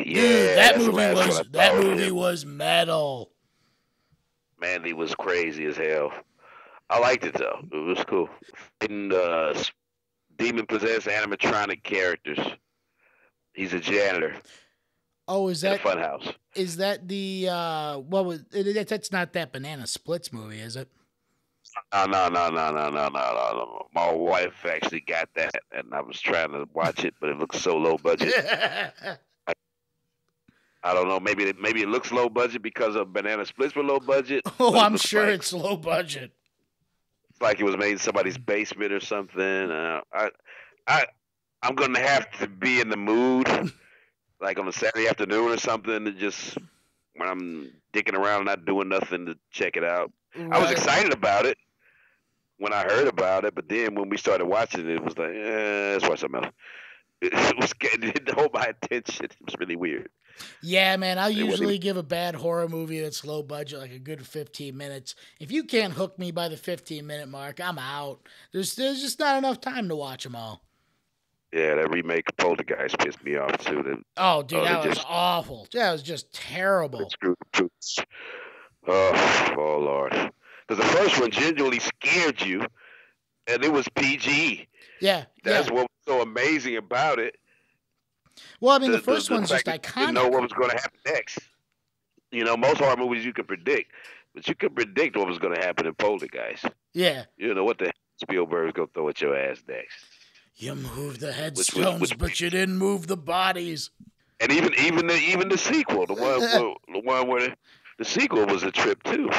yeah. Dude, that movie was metal. Mandy was crazy as hell. I liked it though. It was cool. And demon possessed animatronic characters. He's a janitor. Oh, is that Funhouse? Is that the that's not that Banana Splits movie, is it? No. My wife actually got that, and I was trying to watch it, but it looks so low budget. I don't know. Maybe it looks low budget because of Banana Splits were low budget. Oh, I'm sure it's low budget. It's like it was made in somebody's basement or something. I'm gonna have to be in the mood, like on a Saturday afternoon or something, to just when I'm dicking around and not doing nothing to check it out. Right. I was excited about it when I heard about it, but then when we started watching it, it was like, let's watch something else. It didn't hold my attention. It was really weird. Yeah, man, I'll usually give a bad horror movie that's low budget like a good 15 minutes. If you can't hook me by the 15-minute mark, I'm out. There's just not enough time to watch them all. Yeah, that remake of Poltergeist pissed me off, too. That was awful. That was just terrible. Oh, Lord. Because the first one genuinely scared you, and it was PG. Yeah. That's what was so amazing about it. Well, I mean, the first one's just iconic. You didn't know what was going to happen next. You know, most horror movies you can predict, but you could predict what was going to happen in Poltergeist. Yeah. You know what the Spielberg's going to throw at your ass next. You moved the headstones, but you didn't move the bodies. And even the sequel, the one where the sequel was a trip too.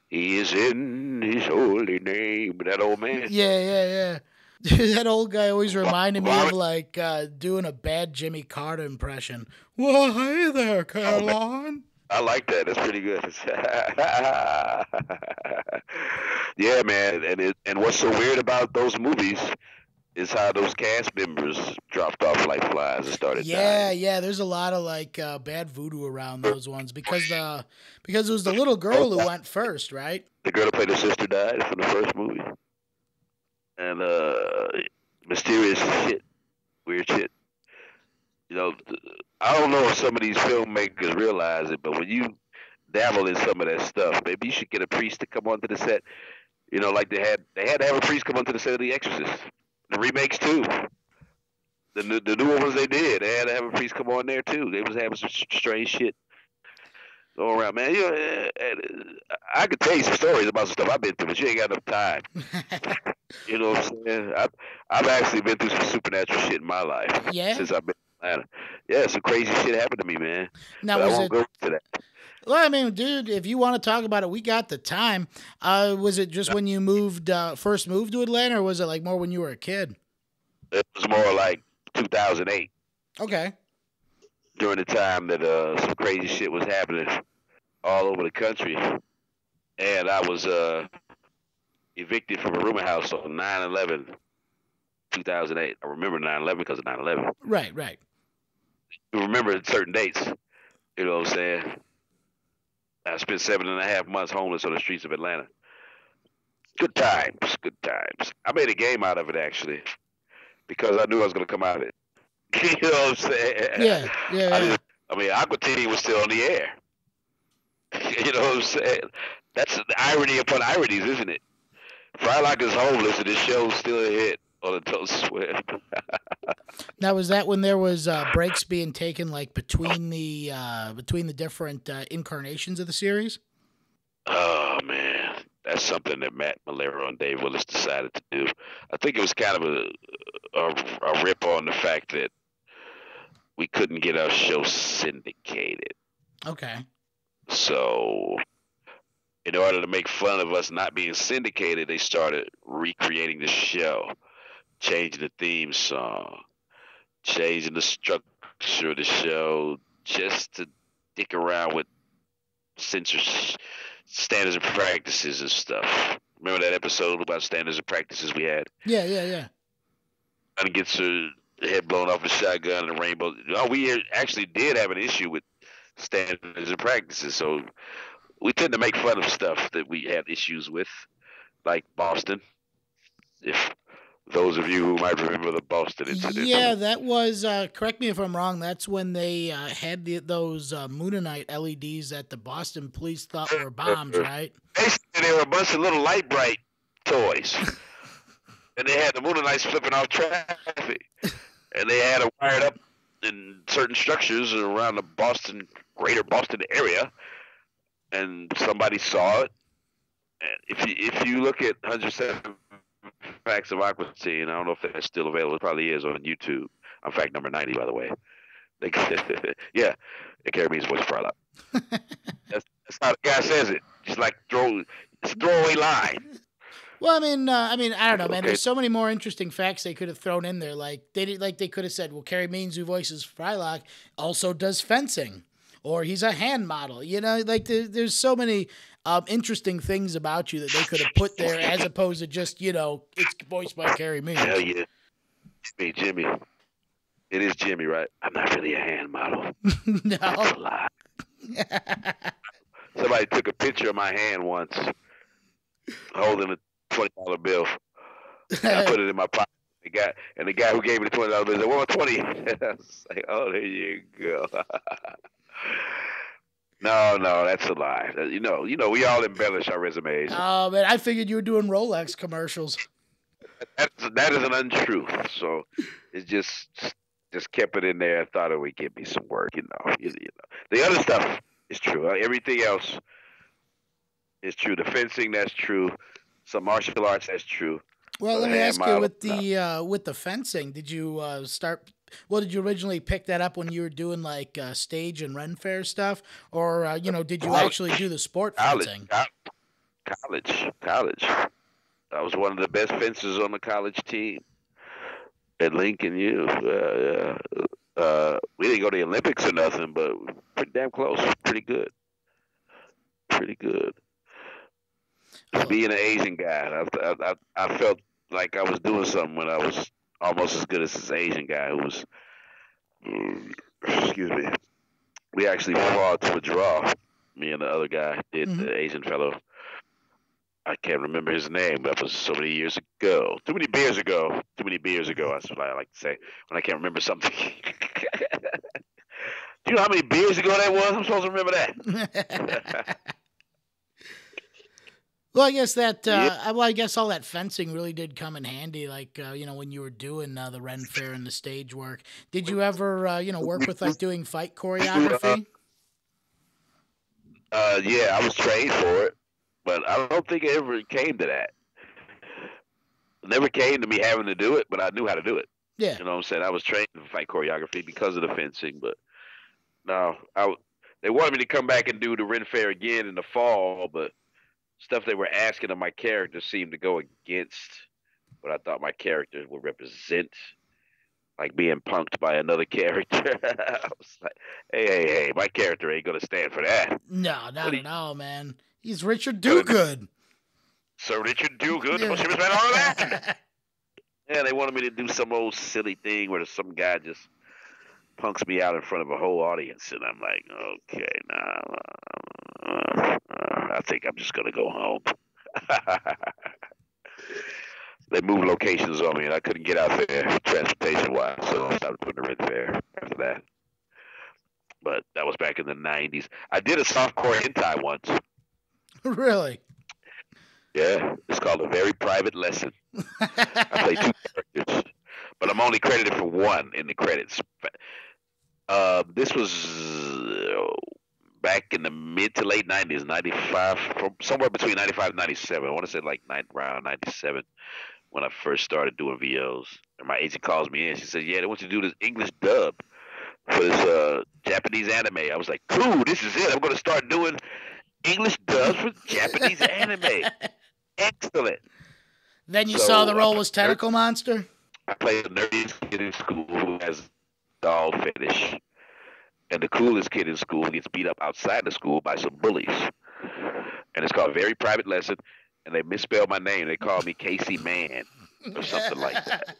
He is in his holy name, that old man. Yeah. That old guy always reminded me of like doing a bad Jimmy Carter impression. Well, hey there, Caroline. I like that. That's pretty good. Yeah, man. And what's so weird about those movies is how those cast members dropped off like flies and started dying. Yeah. There's a lot of like bad voodoo around those ones because it was the little girl who went first, right? The girl who played her sister died from the first movie. And mysterious shit, weird shit. You know, I don't know if some of these filmmakers realize it, but when you dabble in some of that stuff, maybe you should get a priest to come onto the set. You know, like they had to have a priest come onto the set of The Exorcist. The remakes too. the new ones they did. They had to have a priest come on there too. They was having some strange shit going around, man. I could tell you some stories about some stuff I've been through, but you ain't got enough time. You know what I'm saying? I've actually been through some supernatural shit in my life. Yeah. Since I've been in Atlanta. Yeah, some crazy shit happened to me, man. Now, but I won't go into that. Well, I mean, dude, if you want to talk about it, we got the time. Was it just when you first moved to Atlanta, or was it like more when you were a kid? It was more like 2008. Okay. During the time that some crazy shit was happening all over the country. And I was evicted from a rooming house on 9/11, 2008. I remember 9/11 because of 9/11. Right. I remember certain dates. You know what I'm saying? I spent 7.5 months homeless on the streets of Atlanta. Good times. I made a game out of it, actually, because I knew I was going to come out of it. You know what I'm saying? Yeah. I mean, Aqua Teen was still on the air. You know what I'm saying? That's the irony upon ironies, isn't it? Frylock is homeless, and his show's still a hit on Adult Swim. Now, was that when there was breaks being taken, like between the different incarnations of the series? Oh man, that's something that Matt Malero and Dave Willis decided to do. I think it was kind of a rip on the fact that we couldn't get our show syndicated. Okay. So, in order to make fun of us not being syndicated, they started recreating the show, changing the theme song, changing the structure of the show, just to dick around with censorship, standards and practices and stuff. Remember that episode about standards and practices we had? Yeah. And gets her head blown off a shotgun and a rainbow. Oh, we actually did have an issue with standards and practices, so we tend to make fun of stuff that we had issues with, like Boston. If those of you who might remember the Boston incident. Yeah, that was, correct me if I'm wrong, that's when they had those Moonanite LEDs that the Boston police thought were bombs, right? Basically, they were a bunch of little light bright toys. And they had the Moonanites flipping off traffic. And they had them wired up in certain structures around the greater Boston area. And somebody saw it. And if you look at 107 Facts of Aqua Teen, I don't know if that's still available. It probably is on YouTube. I'm fact number 90, by the way. Yeah, Carey Means voice Frylock. That's how the guy says it. Just like it's a throwaway line. Well, I mean, I don't know, man. Okay. There's so many more interesting facts they could have thrown in there. Like they could have said, well, Carey Means, who voices Frylock, also does fencing, or he's a hand model. You know, like there's so many interesting things about you that they could have put there, as opposed to just, you know, it's voiced by Carey Means. Hell yeah, Jimmy. It is Jimmy, right? I'm not really a hand model. No, that's a lie. Somebody took a picture of my hand once, holding a $20 bill. I put it in my pocket. The guy who gave me the $20 bill said, "Well, 20." I was like, "Oh, there you go." No, that's a lie. You know, we all embellish our resumes. Oh man, I figured you were doing Rolex commercials. That is an untruth. So it's just kept it in there. I thought it would give me some work. You know. The other stuff is true. Everything else is true. The fencing, that's true. Some martial arts, that's true. Well, let me ask you, with the fencing, did you start? Well, did you originally pick that up when you were doing like stage and Ren Fair stuff, or did you actually do the sport fencing? College. I was one of the best fencers on the college team at Lincoln U. We didn't go to the Olympics or nothing, but pretty damn close. Pretty good. Being an Asian guy, I felt like I was doing something when I was almost as good as this Asian guy who was, excuse me. We actually fought to a draw. Me and the other guy did, the Asian fellow. I can't remember his name. That was so many years ago. Too many beers ago. That's what I like to say when I can't remember something. Do you know how many beers ago that was? I'm supposed to remember that. Well, I guess that, Yeah. well, I guess all that fencing really did come in handy, like, when you were doing the Ren Fair and the stage work. Did you ever, work with, like, doing fight choreography? Yeah, I was trained for it, but I don't think it ever came to that. It never came to me having to do it, but I knew how to do it. Yeah. You know what I'm saying? I was trained for fight choreography because of the fencing, but no, they wanted me to come back and do the Ren Fair again in the fall, but stuff they were asking of my character seemed to go against what I thought my characters would represent, like being punked by another character. I was like, hey, my character ain't gonna stand for that. No, not at all, man. He's Richard Dogood. Sir Richard Dogood, the most famous man on land. Yeah, they wanted me to do some old silly thing where some guy just punks me out in front of a whole audience, and I'm like, okay, I think I'm just gonna go home. They moved locations on me, and I couldn't get out there transportation-wise, so I started putting the Red Fair after that. But that was back in the 90s. I did a softcore hentai once. Really? Yeah, it's called A Very Private Lesson. I played 2 characters, but I'm only credited for 1 in the credits. This was back in the mid to late 90s, 95, somewhere between 95 and 97. I want to say like around 97 when I first started doing VOs. And my agent calls me in. She said, yeah, they want you to do this English dub for this Japanese anime. I was like, cool, this is it. I'm going to start doing English dubs for Japanese anime. Excellent. Then you saw the role was Tentacle Monster? I played the nerdiest kid in school who has doll fetish. And the coolest kid in school gets beat up outside the school by some bullies. And it's called A Very Private Lesson. And they misspelled my name. They called me Casey Man or something like that.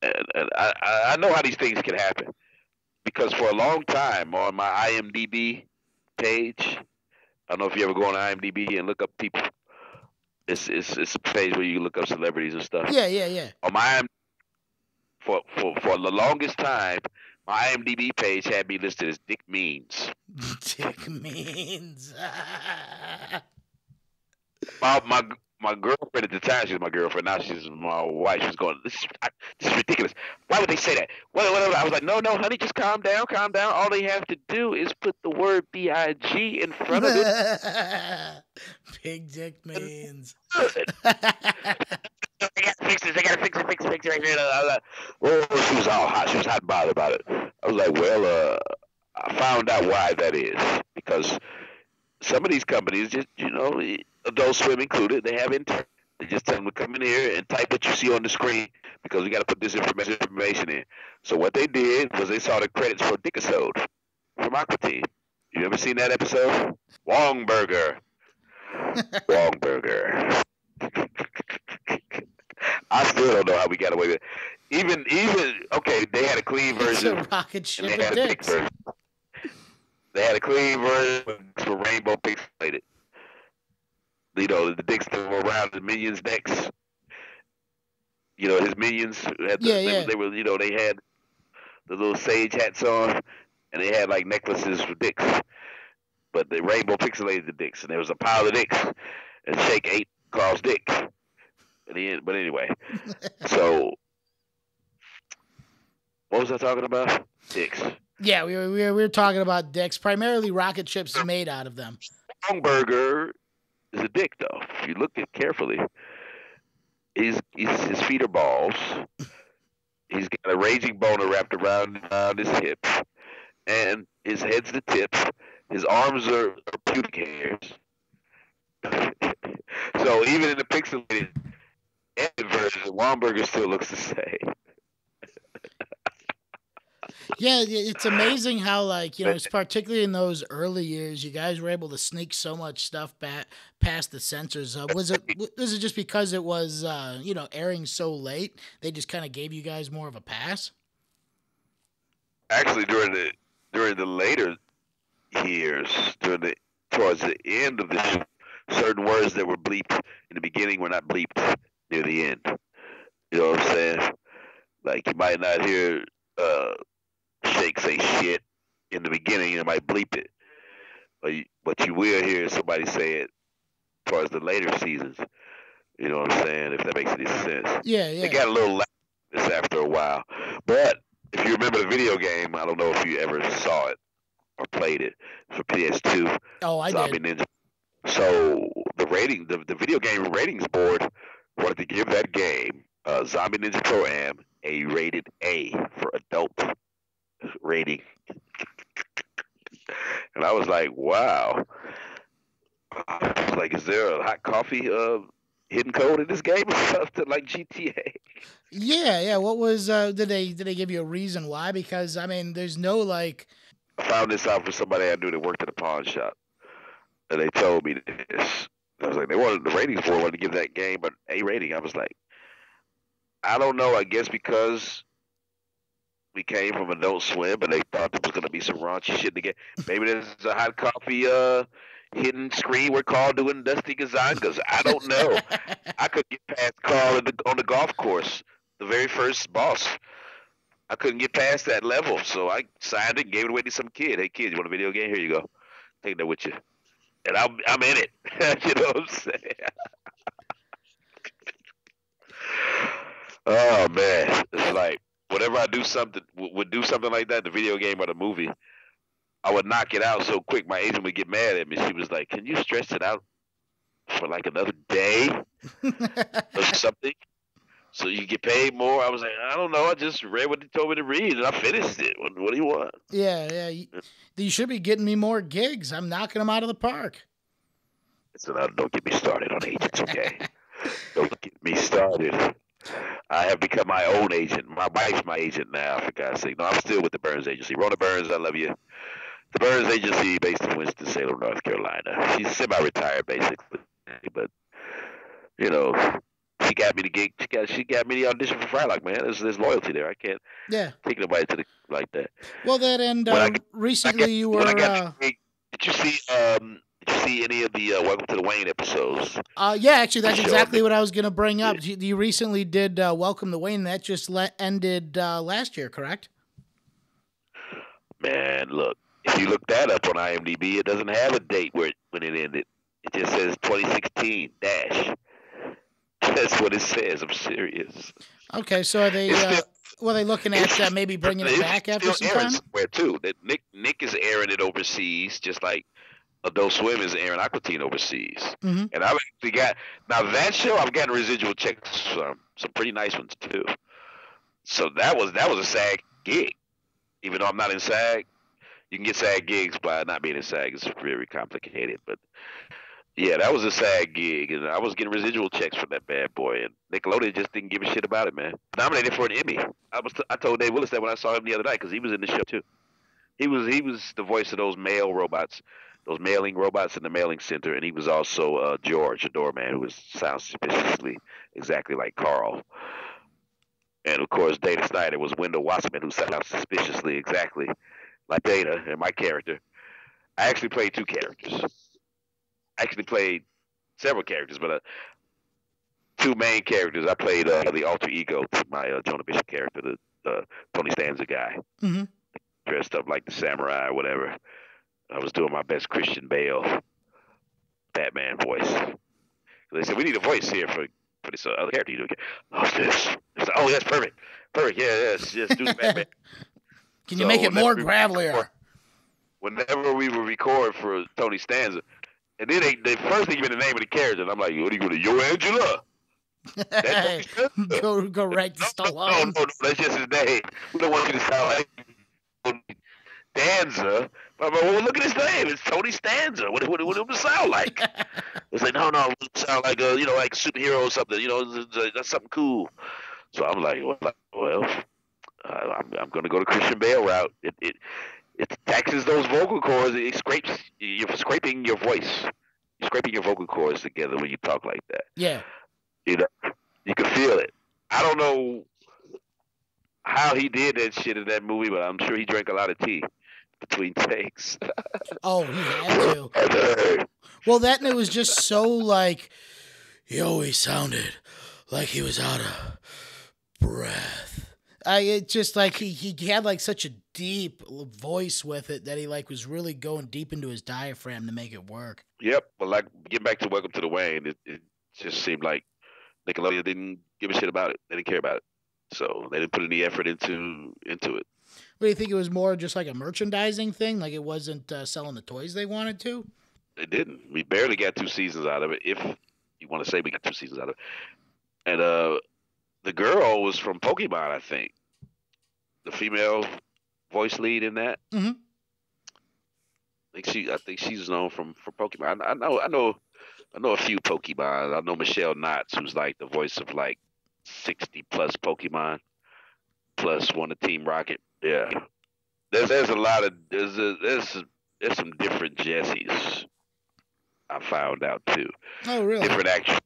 And I know how these things can happen. Because for a long time on my IMDb page, I don't know if you ever go on IMDb and look up people. It's a page where you look up celebrities and stuff. Yeah. On my for the longest time, my IMDb page had me listed as Dick Means. Dick Means. My girlfriend at the time, she was my girlfriend. Now she's my wife. She was going, this is ridiculous. Why would they say that? What? I was like, no, honey, just calm down. All they have to do is put the word B-I-G in front of it. Big Dick Means. I gotta fix this. Fix it right here. Oh, she was all hot. She was hot and bothered about it. I was like, well, I found out why that is. Because some of these companies just, Adult Swim included, they have interns. They just tell them to come in here and type what you see on the screen because we got to put this information in. So what they did was they saw the credits for Dickisode from Aqua Teen. You ever seen that episode? Wongburger. I still don't know how we got away with it. Even okay, they had a clean version. It's a rocket ship of dicks. They had a clean version for rainbow pixelated. The dicks that were around the Minions necks. His Minions had they were they had the little sage hats on, and they had like necklaces for dicks. But the rainbow pixelated the dicks, and there was a pile of dicks, and Shake ate Carl's dick. But anyway, so what was I talking about? Dicks. Yeah, we were talking about dicks, primarily rocket ships made out of them. Strongburger is a dick, though. If you look at it carefully, his feet are balls. He's got a raging boner wrapped around his hips, and his head's the tips. His arms are pubic hairs. So even in the pixelated version, Wongburger still looks the same. Yeah, it's amazing how, particularly in those early years, you guys were able to sneak so much stuff past the censors. Was it just because it was, airing so late, they just kind of gave you guys more of a pass? Actually, during the later years, towards the end of the show, certain words that were bleeped in the beginning were not bleeped near the end. You know what I'm saying? Like, you might not hear Shake say shit in the beginning, you might bleep it. But you will hear somebody say it towards the later seasons. You know what I'm saying? If that makes any sense. Yeah. It got a little this after a while. But if you remember the video game, I don't know if you ever saw it or played it for PS2. Oh, I Zombie did. Ninja. So the video game ratings board wanted to give that game, Zombie Ninja Pro Am, a rated A for adult rating. And I was like, wow. I was like, is there a hot coffee hidden code in this game or something like GTA? Yeah. What was did they give you a reason why? Because I mean, there's no like. I found this out from somebody I knew that worked at a pawn shop, and they told me this. I was like, they wanted the ratings board wanted to give that game an A rating. I was like, I don't know. I guess because we came from Adult Swim, and they thought there was going to be some raunchy shit to get. Maybe there's a hot coffee hidden screen where Carl doing Dusty Gazangas. I don't know. I could get past Carl on the golf course, the very first boss. I couldn't get past that level, so I signed it and gave it away to some kid. Hey, kid, you want a video game? Here you go. Take that with you. And I'm in it. You know what I'm saying? Oh, man. It's like, whenever I would do something like that, the video game or the movie, I would knock it out so quick my agent would get mad at me. She was like, can you stretch it out for like another day or something so you get paid more? I was like, I don't know. I just read what they told me to read and I finished it. What do you want? Yeah. You should be getting me more gigs. I'm knocking them out of the park. So now don't get me started on agents, okay? Don't get me started. I have become my own agent. My wife's my agent now, for God's sake. No, I'm still with the Burns Agency. Rona Burns, I love you. The Burns Agency, based in Winston-Salem, North Carolina. She's semi-retired, basically. But, you know, she got me the gig. She got me the audition for Frylock, man. There's loyalty there. I can't take nobody to the like that. Well, that and recently you were. Did you see any of the Welcome to the Wayne episodes? Yeah, actually, that's exactly what I was going to bring up. Yeah. You recently did Welcome to Wayne. That just ended last year, correct? Man, look. If you look that up on IMDb, it doesn't have a date when it ended. It just says 2016 dash. That's what it says. I'm serious. Okay, so are they were they looking at maybe bringing it back after some time? Somewhere too. Nick is airing it overseas, just like Adult Swim is airing Aqua Teen overseas. Mm-hmm. And I've actually got that show. I've gotten residual checks from some pretty nice ones too. So that was a SAG gig, even though I'm not in SAG. You can get SAG gigs by not being in SAG. It's very complicated, but yeah, that was a SAG gig, and I was getting residual checks from that bad boy. And Nickelodeon just didn't give a shit about it, man. Nominated for an Emmy. I told Dave Willis that when I saw him the other night because he was in the show too. He was the voice of those mail robots, those mailing robots in the mailing center, and he was also George, a doorman who sounds suspiciously exactly like Carl. And of course, Dana Snyder was Wendell Wasserman, who sounds suspiciously exactly like Dana and my character. I actually played two characters. I actually played several characters, but two main characters. I played the alter ego to my Jonah Bishop character, the Tony Stanza guy, dressed up like the samurai or whatever. I was doing my best Christian Bale Batman voice. They said, we need a voice here for this other character you do. How's this? Said, oh, that's perfect. Perfect, yes, do the Batman. Can you make it more gravelier? Whenever we would record for Tony Stanza, and then they first think of the name of the character, and I'm like, what are you going to do? Yo, Angela. Go right to Stallone. No, that's just his name. We don't want you to sound like Stanza. Well, look at his name. It's Tony Stanza. What would it sound like? It's like, no, it would sound like a superhero or something. That's something cool. So I'm like, well, I'm going to go the Christian Bale route. It taxes those vocal cords. It scrapes. You're scraping your voice. You're scraping your vocal cords together when you talk like that. Yeah. You can feel it. I don't know how he did that shit in that movie, but I'm sure he drank a lot of tea between takes. Oh, he had to. Well, and it was just so like, he always sounded like he was out of breath. It's just like he had like such a deep voice with it that he like was really going deep into his diaphragm to make it work. Yep. But like getting back to Welcome to the Wayne, it just seemed like Nickelodeon didn't give a shit about it. They didn't care about it. So they didn't put any effort into it. What do you think? It was more just like a merchandising thing? Like it wasn't selling the toys they wanted to? It didn't. We barely got 2 seasons out of it, if you want to say we got 2 seasons out of it. And the girl was from Pokemon, I think. The female voice lead in that. Mm-hmm. I think she's known for Pokemon. I know a few Pokemon. I know Michelle Knotts, who's like the voice of like 60 plus Pokemon, plus one of Team Rocket. Yeah, there's a lot of there's some different Jessies. I found out too. Oh, really? Different actors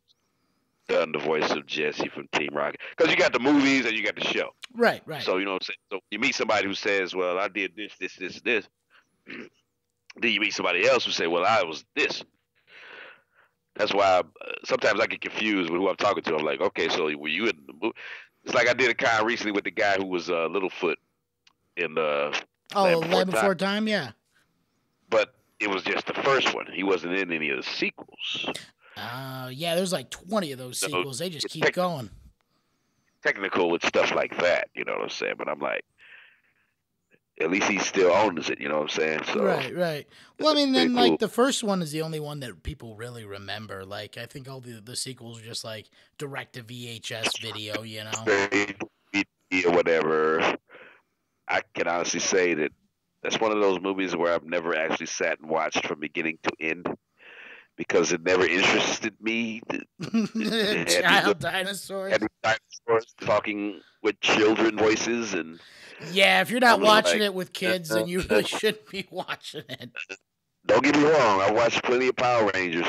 done the voice of Jesse from Team Rocket, because you got the movies and you got the show. Right. So you know what I'm saying. So you meet somebody who says, "Well, I did this." Then you meet somebody else who say, "Well, I was this." That's why sometimes I get confused with who I'm talking to. I'm like, okay, so were you in the movie? It's like I did a kind recently with the guy who was Littlefoot in Land Before Time, yeah. But it was just the first one. He wasn't in any of the sequels. Yeah, there's like 20 of those sequels. They just keep going. Technical with stuff like that, you know what I'm saying? But I'm like, at least he still owns it, you know what I'm saying? So Right. Well, I mean, then like the first one is the only one that people really remember. Like, I think all the sequels are just like direct to VHS video, you know? Or whatever. I can honestly say that that's one of those movies where I've never actually sat and watched from beginning to end, because it never interested me. Child dinosaurs. Dinosaurs talking with children voices, and yeah, if you're not watching it with kids, then you really shouldn't be watching it. Don't get me wrong, I watched plenty of Power Rangers,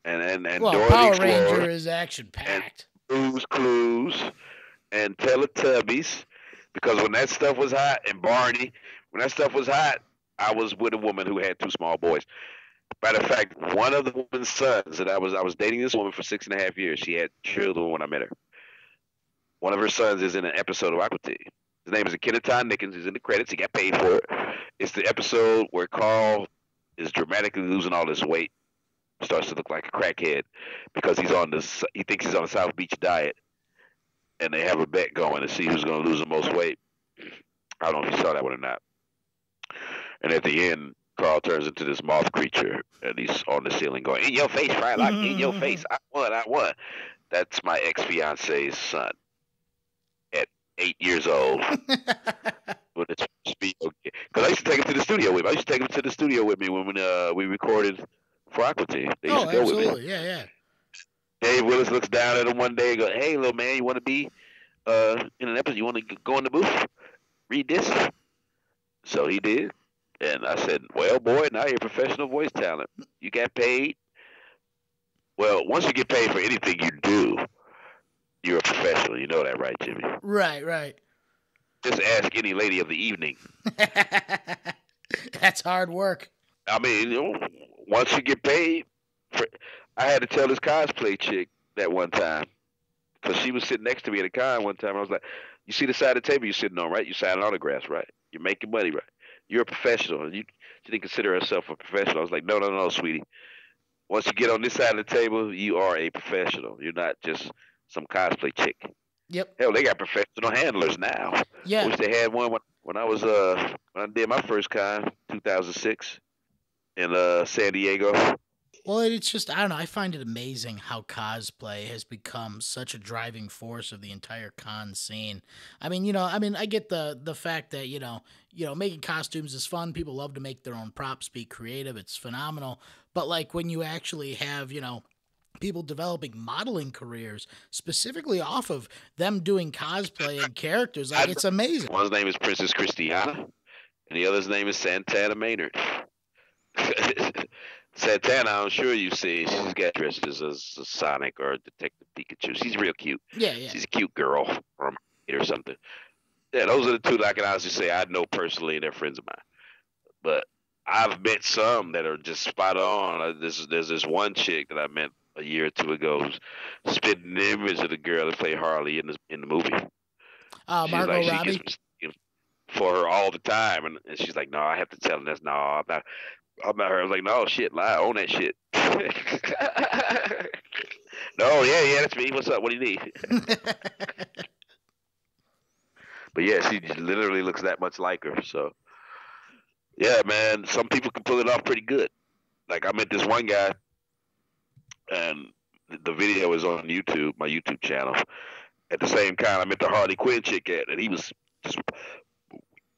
and well, Dora Power the Explorer, Ranger is action packed. Blue's Clues, and Teletubbies, because when that stuff was hot, and Barney, when that stuff was hot, I was with a woman who had 2 small boys. Matter of fact, one of the woman's sons that I was dating this woman for 6.5 years. She had children when I met her. One of her sons is in an episode of Aqua Teen. His name is Kenneth Nickens. He's in the credits. He got paid for it. It's the episode where Carl is dramatically losing all this weight, starts to look like a crackhead because he thinks he's on a South Beach diet, and they have a bet going to see who's going to lose the most weight. I don't know if you saw that one or not. And at the end, Carl turns into this moth creature, and he's on the ceiling going, "In your face, Frylock, in your face. I won. That's my ex-fiance's son at 8 years old. But it's because I used to take him to the studio with me. When we recorded for Aqua Teen. They used to go absolutely. with me. Yeah. Dave Willis looks down at him one day and goes, "Hey, little man, you want to be in an episode? You want to go in the booth? Read this?" So he did. And I said, "Well, boy, now you're a professional voice talent. You got paid. Well, once you get paid for anything you do, you're a professional. You know that, right, Jimmy?" Right. Just ask any lady of the evening. That's hard work. I mean, once you get paid, I had to tell this cosplay chick that one time, because she was sitting next to me at a con one time. I was like, "You see the side of the table you're sitting on, right? You're signing autographs, right? You're making money, right? You're a professional." She didn't consider herself a professional. I was like, no, sweetie. Once you get on this side of the table, you are a professional. You're not just some cosplay chick. Yep. Hell, they got professional handlers now. Yeah. I wish they had one when I was when I did my first con, 2006, in San Diego. Well, it's just, I don't know, I find it amazing how cosplay has become such a driving force of the entire con scene. I mean, I get the fact that, making costumes is fun. People love to make their own props, be creative. It's phenomenal. But like when you actually have, people developing modeling careers specifically off of them doing cosplay and characters, like it's amazing. One's name is Princess Christiana, and the other's name is Santana Maynard. Santana, I'm sure you've seen. She's got dressed as a Sonic or a Detective Pikachu. She's real cute. Yeah. She's a cute girl or something. Yeah, those are the two that I can honestly say I know personally, and they're friends of mine. But I've met some that are just spot on. There's this one chick that I met a year or two ago who's spitting the image of the girl that played Harley in the movie. She's Margot like, she Robbie. gets mistaken for her all the time, and she's like, no, I have to tell him this. No, I'm not her. I was like, no, shit, lie, own that shit. No, yeah, that's me. What's up? What do you need? But yeah, she just literally looks that much like her. So yeah, man, some people can pull it off pretty good. Like I met this one guy, and the video is on YouTube, my YouTube channel. At the same time, I met the Harley Quinn chick at, and he was just,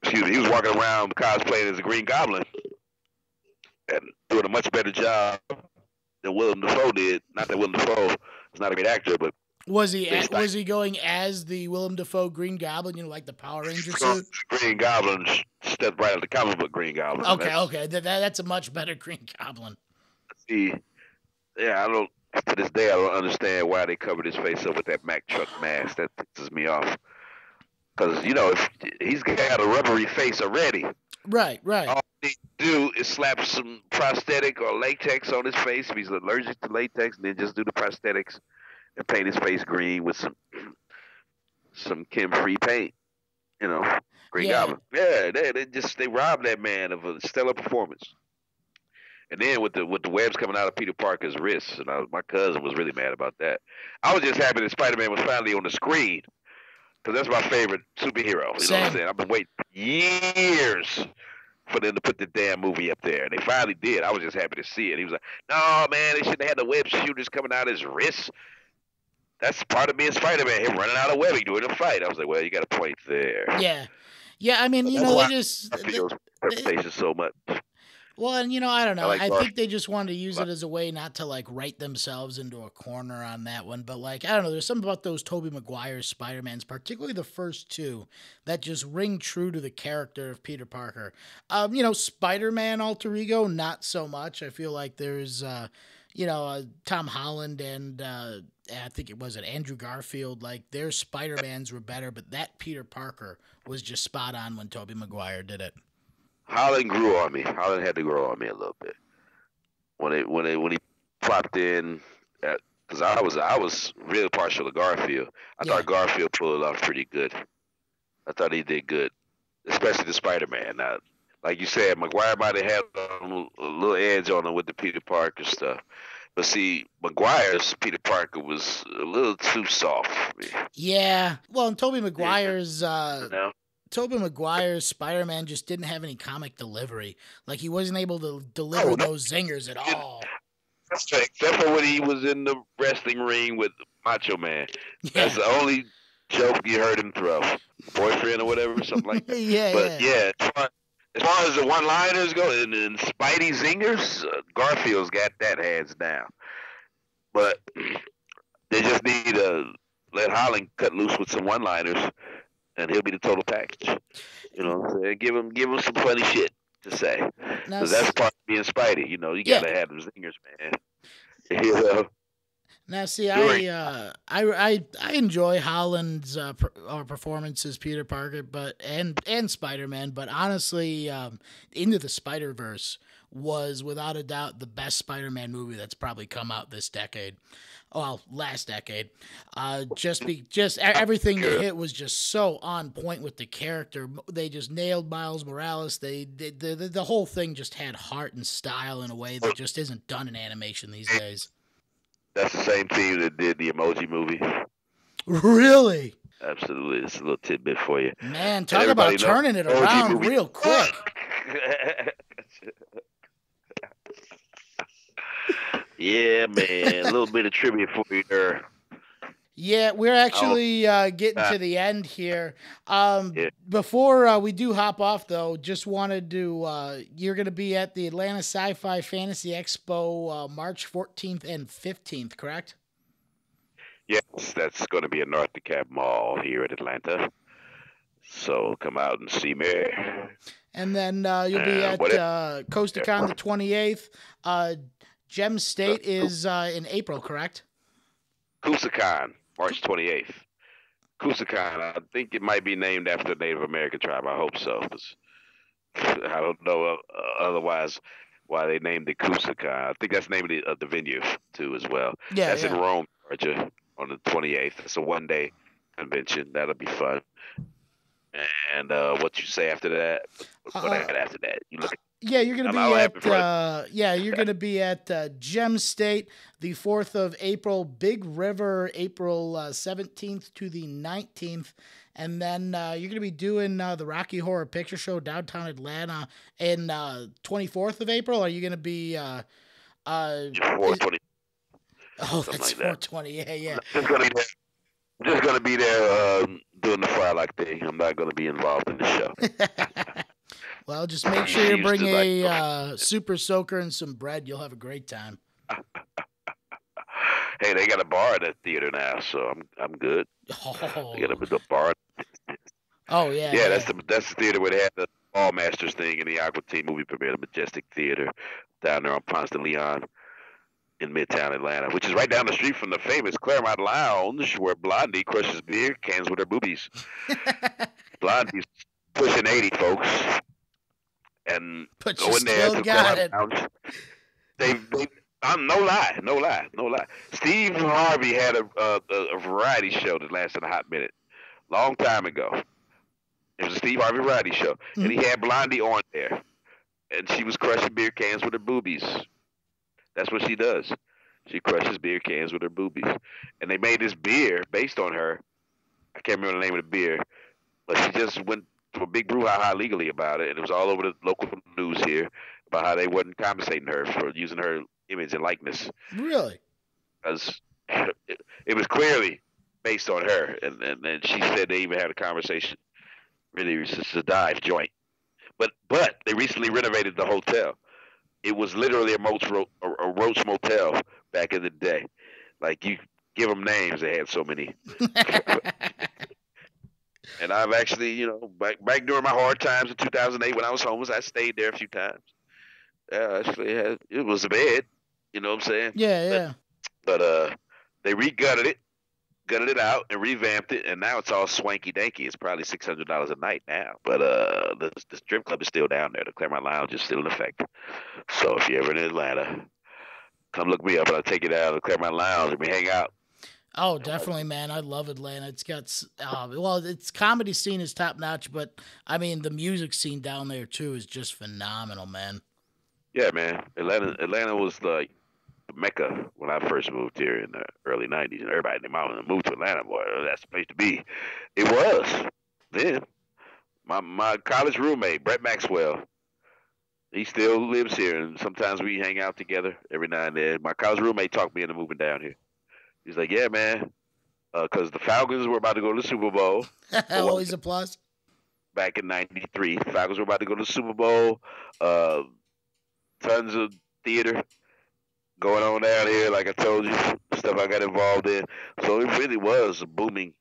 excuse me, he was walking around cosplaying as a Green Goblin, and doing a much better job than Willem Dafoe did. Not that Willem Dafoe is not a great actor, but was he going as the Willem Dafoe Green Goblin? You know, like the Power Ranger suit. Green Goblin stepped right out of the comic book Green Goblin. Okay, that's a much better Green Goblin. See, yeah, I don't. To this day, I don't understand why they covered his face up with that Mack truck mask. That pisses me off. Because if he's got a rubbery face already, right. All he do is slap some prosthetic or latex on his face if he's allergic to latex, and then just do the prosthetics and paint his face green with some chem-free paint. Green Goblin. Yeah, they robbed that man of a stellar performance. And then with the webs coming out of Peter Parker's wrists, and my cousin was really mad about that. I was just happy that Spider-Man was finally on the screen, because that's my favorite superhero. You know what I'm saying? I've been waiting years for them to put the damn movie up there, and they finally did. I was just happy to see it. He was like, "No, man, they shouldn't have had the web shooters coming out of his wrists. That's part of being Spider-Man. Him running out of webbing during a fight." I was like, "Well, you got a point there." Yeah. I mean, they just interpretation so much. Well, and I don't know. I think they just wanted to use it as a way not to write themselves into a corner on that one. But I don't know. There's something about those Tobey Maguire Spider-Mans, particularly the first two, that just ring true to the character of Peter Parker. Spider-Man alter ego, not so much. I feel like there's, Tom Holland and I think it was Andrew Garfield. Their Spider-Mans were better, but that Peter Parker was just spot on when Tobey Maguire did it. Holland grew on me. Holland had to grow on me a little bit when he popped in. Because I was really partial to Garfield. I thought Garfield pulled it off pretty good. I thought he did good, especially the Spider-Man. Now, like you said, Maguire might have had a little edge on him with the Peter Parker stuff. But see, Maguire's Peter Parker was a little too soft for me. Yeah. Well, and Tobey Maguire's Tobey Maguire's Spider-Man just didn't have any comic delivery. He wasn't able to deliver those zingers at all. That's right. Except for when he was in the wrestling ring with Macho Man. Yeah. That's the only joke you heard him throw. Boyfriend or whatever, something like that. But as far as the one-liners go, and Spidey zingers, Garfield's got that hands down. But they just need to let Holland cut loose with some one-liners, and he'll be the total package. You know what I'm saying? Give him some funny shit to say. Because that's part of being Spidey. You got to have them zingers, man. Now, see, I enjoy Holland's performance as Peter Parker, and Spider-Man, but honestly, Into the Spider-Verse was without a doubt the best Spider-Man movie that's probably come out this decade. Well, last decade. Just everything they hit was just so on point with the character. They just nailed Miles Morales. The whole thing just had heart and style in a way that just isn't done in animation these days. That's the same team that did the Emoji Movie. Really? Absolutely. It's a little tidbit for you. Man, talk about turning it around real quick. Yeah, man. A little bit of trivia for you there. Yeah, we're actually getting to the end here. Before we do hop off, though, just wanted to, you're going to be at the Atlanta Sci-Fi Fantasy Expo March 14th and 15th, correct? Yes, that's going to be at North DeKalb Mall here in Atlanta. So come out and see me. And then you'll be at CostaCon the 28th. Gem State is in April, correct? CostaCon, March 28th. CostaCon, I think it might be named after a Native American tribe. I hope so. I don't know otherwise why they named it CostaCon. I think that's the name of the venue, too, as well. Yeah, that's in Rome, Georgia, on the 28th. It's a one-day convention. That'll be fun. And what you say after that? What I got after that? You look. Yeah, you're gonna be at Gem State, the 4th of April, Big River, April 17th to the 19th, and then you're gonna be doing the Rocky Horror Picture Show downtown Atlanta in 24th of April. Are you gonna be 420? Oh, that's 420. Yeah. Just gonna be there doing the Frylock thing. I'm not gonna be involved in the show. Well, just make sure you bring a super soaker and some bread. You'll have a great time. Hey, they got a bar at that theater now, so I'm good. Oh. They got a bar. Oh yeah. Yeah, that's the theater where they had the All Masters thing in the Aqua Teen movie premiere, the Majestic Theater down there on Ponce de Leon in Midtown Atlanta, which is right down the street from the famous Claremont Lounge where Blondie crushes beer cans with her boobies. Blondie's pushing 80, folks. And but go in there to Claremont Lounge. No lie. Steve Harvey had a variety show that lasted a hot minute, long time ago. It was a Steve Harvey variety show, and he had Blondie on there, and she was crushing beer cans with her boobies. That's what she does. She crushes beer cans with her boobies, and they made this beer based on her. I can't remember the name of the beer, but she just went to a big brouhaha legally about it, and it was all over the local news here about how they wasn't compensating her for using her image and likeness. Really? Because it was clearly based on her, and she said they even had a conversation. Really, it was just a dive joint. But they recently renovated the hotel. It was literally a Roach Motel back in the day. Like, you give them names, they had so many. And I've actually, back during my hard times in 2008 when I was homeless, I stayed there a few times. Yeah, actually, it was a bed. You know what I'm saying? Yeah. But they gutted it out and revamped it, and now it's all swanky danky. It's probably $600 a night now. But the strip club is still down there. The Claremont Lounge is still in effect. So if you're ever in Atlanta, come look me up, and I'll take you down to the Claremont Lounge and we hang out. Oh, definitely, man. I love Atlanta. It's got, its comedy scene is top notch, but I mean, the music scene down there too is just phenomenal, man. Yeah, man. Atlanta was like the Mecca when I first moved here in the early 90s, and everybody in their mama moved to Atlanta, boy, that's the place to be. It was. Then, my college roommate, Brett Maxwell, he still lives here, and sometimes we hang out together every now and then. My college roommate talked me into moving down here. He's like, yeah, man, because the Falcons were about to go to the Super Bowl. Always a plus. Back in '93, the Falcons were about to go to the Super Bowl. Tons of theater going on down here, like I told you, stuff I got involved in. So it really was booming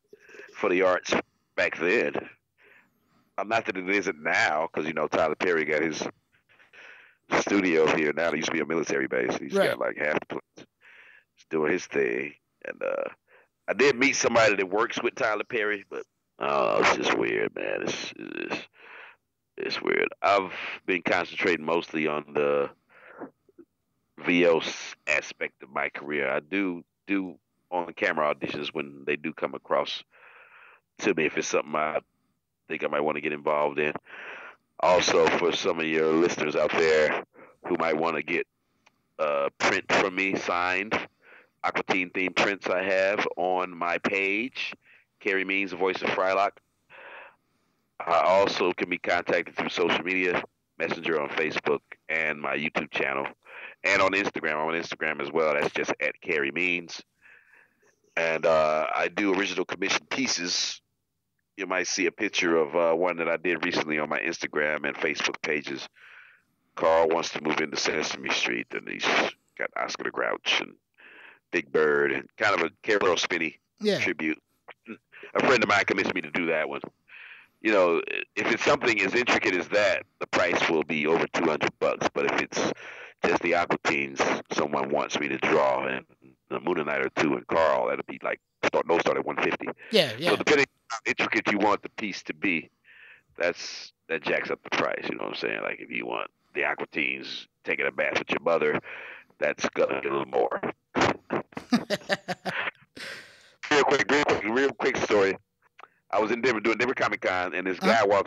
for the arts back then. Not that it isn't now, because, Tyler Perry got his studio here now. There used to be a military base. He's got like half the place. He's doing his thing. And I did meet somebody that works with Tyler Perry, but it's just weird, man. It's weird. I've been concentrating mostly on the VO aspect of my career. I do on-camera auditions when they do come across to me, if it's something I think I might want to get involved in. Also, for some of your listeners out there who might want to get print from me, signed, Aqua Teen themed prints I have on my page, Carey Means, the voice of Frylock. I also can be contacted through social media, Messenger on Facebook, and my YouTube channel, and on Instagram. I'm on Instagram as well. That's just at Carey Means. And I do original commission pieces. You might see a picture of one that I did recently on my Instagram and Facebook pages. Carl wants to move into Sesame Street, and he's got Oscar the Grouch and Big Bird, and kind of a Carol Spinney tribute. A friend of mine commissioned me to do that one. If it's something as intricate as that, the price will be over $200. But if it's just the Aqua Teens someone wants me to draw, and the Moon Knight or two and Carl, that'll be like start at $150. Yeah. So depending on how intricate you want the piece to be, that jacks up the price. You know what I'm saying? Like if you want the Aqua Teens taking a bath with your mother, that's gonna be a little more. Real quick story. I was in Denver doing Denver Comic Con, and this guy was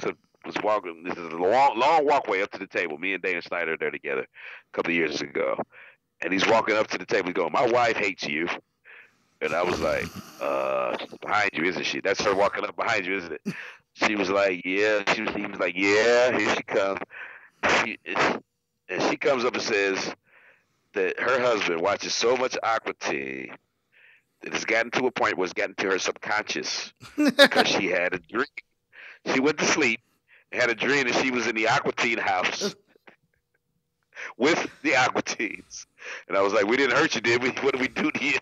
walking. This is a long walkway up to the table. Me and Dan Snyder there together a couple of years ago, and he's walking up to the table. He's going, "My wife hates you," and I was like, "She's behind you, isn't she?" That's her walking up behind you, isn't it? She was like, "Yeah." He was like, "Yeah." Here she comes. And she comes up and says that her husband watches so much Aqua Teen that it's gotten to a point where it's gotten to her subconscious because she had a dream. She went to sleep, had a dream that she was in the Aqua Teen house with the Aqua Teens. And I was like, "We didn't hurt you, did we? What did we do to you?"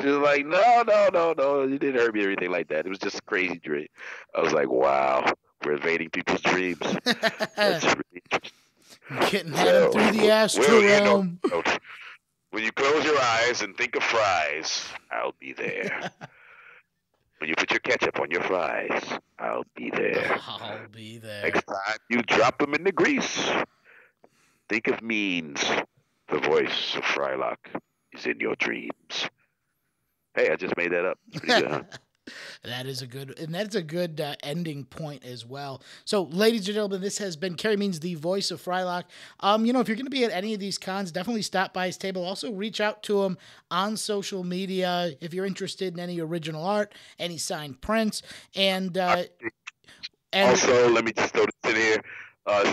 She was like, no, you didn't hurt me or anything like that. It was just a crazy dream. I was like, wow, we're invading people's dreams. That's really interesting. Getting at him through the astral realm. When you close your eyes and think of fries, I'll be there. When you put your ketchup on your fries, I'll be there. I'll be there. Next time you drop them in the grease, think of Means. The voice of Frylock is in your dreams. Hey, I just made that up. Pretty good, huh? That's a good ending point as well. So, ladies and gentlemen, this has been Carey Means, the voice of Frylock. If you're going to be at any of these cons, definitely stop by his table. Also, reach out to him on social media if you're interested in any original art, any signed prints, and also, let me just throw this in here.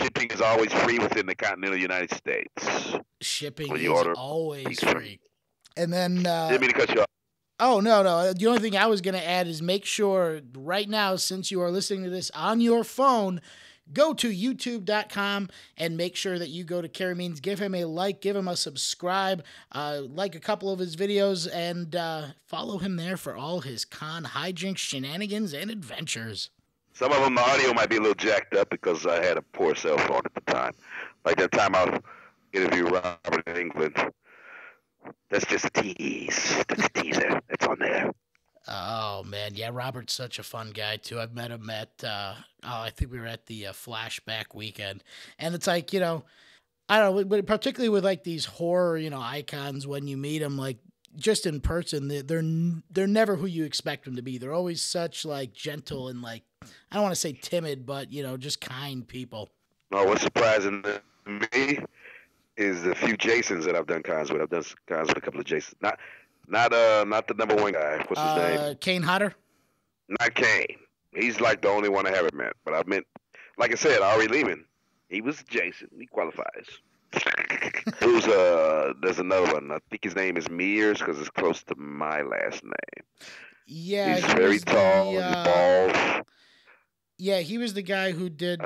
Shipping is always free within the continental United States. Shipping is always free. And then didn't mean to cut you off. Oh, no. The only thing I was going to add is make sure right now, since you are listening to this on your phone, go to youtube.com and make sure that you go to Carey Means. Give him a like, give him a subscribe, like a couple of his videos, and follow him there for all his con hijinks, shenanigans, and adventures. Some of them, the audio might be a little jacked up because I had a poor cell phone at the time. Like that time I interviewed Robert in England. That's just a tease. That's a teaser. That's on there. Oh, man. Yeah, Robert's such a fun guy, too. I've met him at, I think we were at the Flashback weekend. And it's like, I don't know, but particularly with like these horror, icons, when you meet them, like just in person, they're never who you expect them to be. They're always such like gentle and like, I don't want to say timid, but, just kind people. No, what's surprising to me is the few Jasons that I've done cons with. I've done cons with a couple of Jasons. Not the number one guy. What's his name? Kane Hodder? Not Kane. He's like the only one I haven't met. But I've met, like I said, Ari Lehman. He was Jason. He qualifies. There's another one. I think his name is Mears because it's close to my last name. Yeah. He's very tall. He's bald. Yeah, he was the guy who did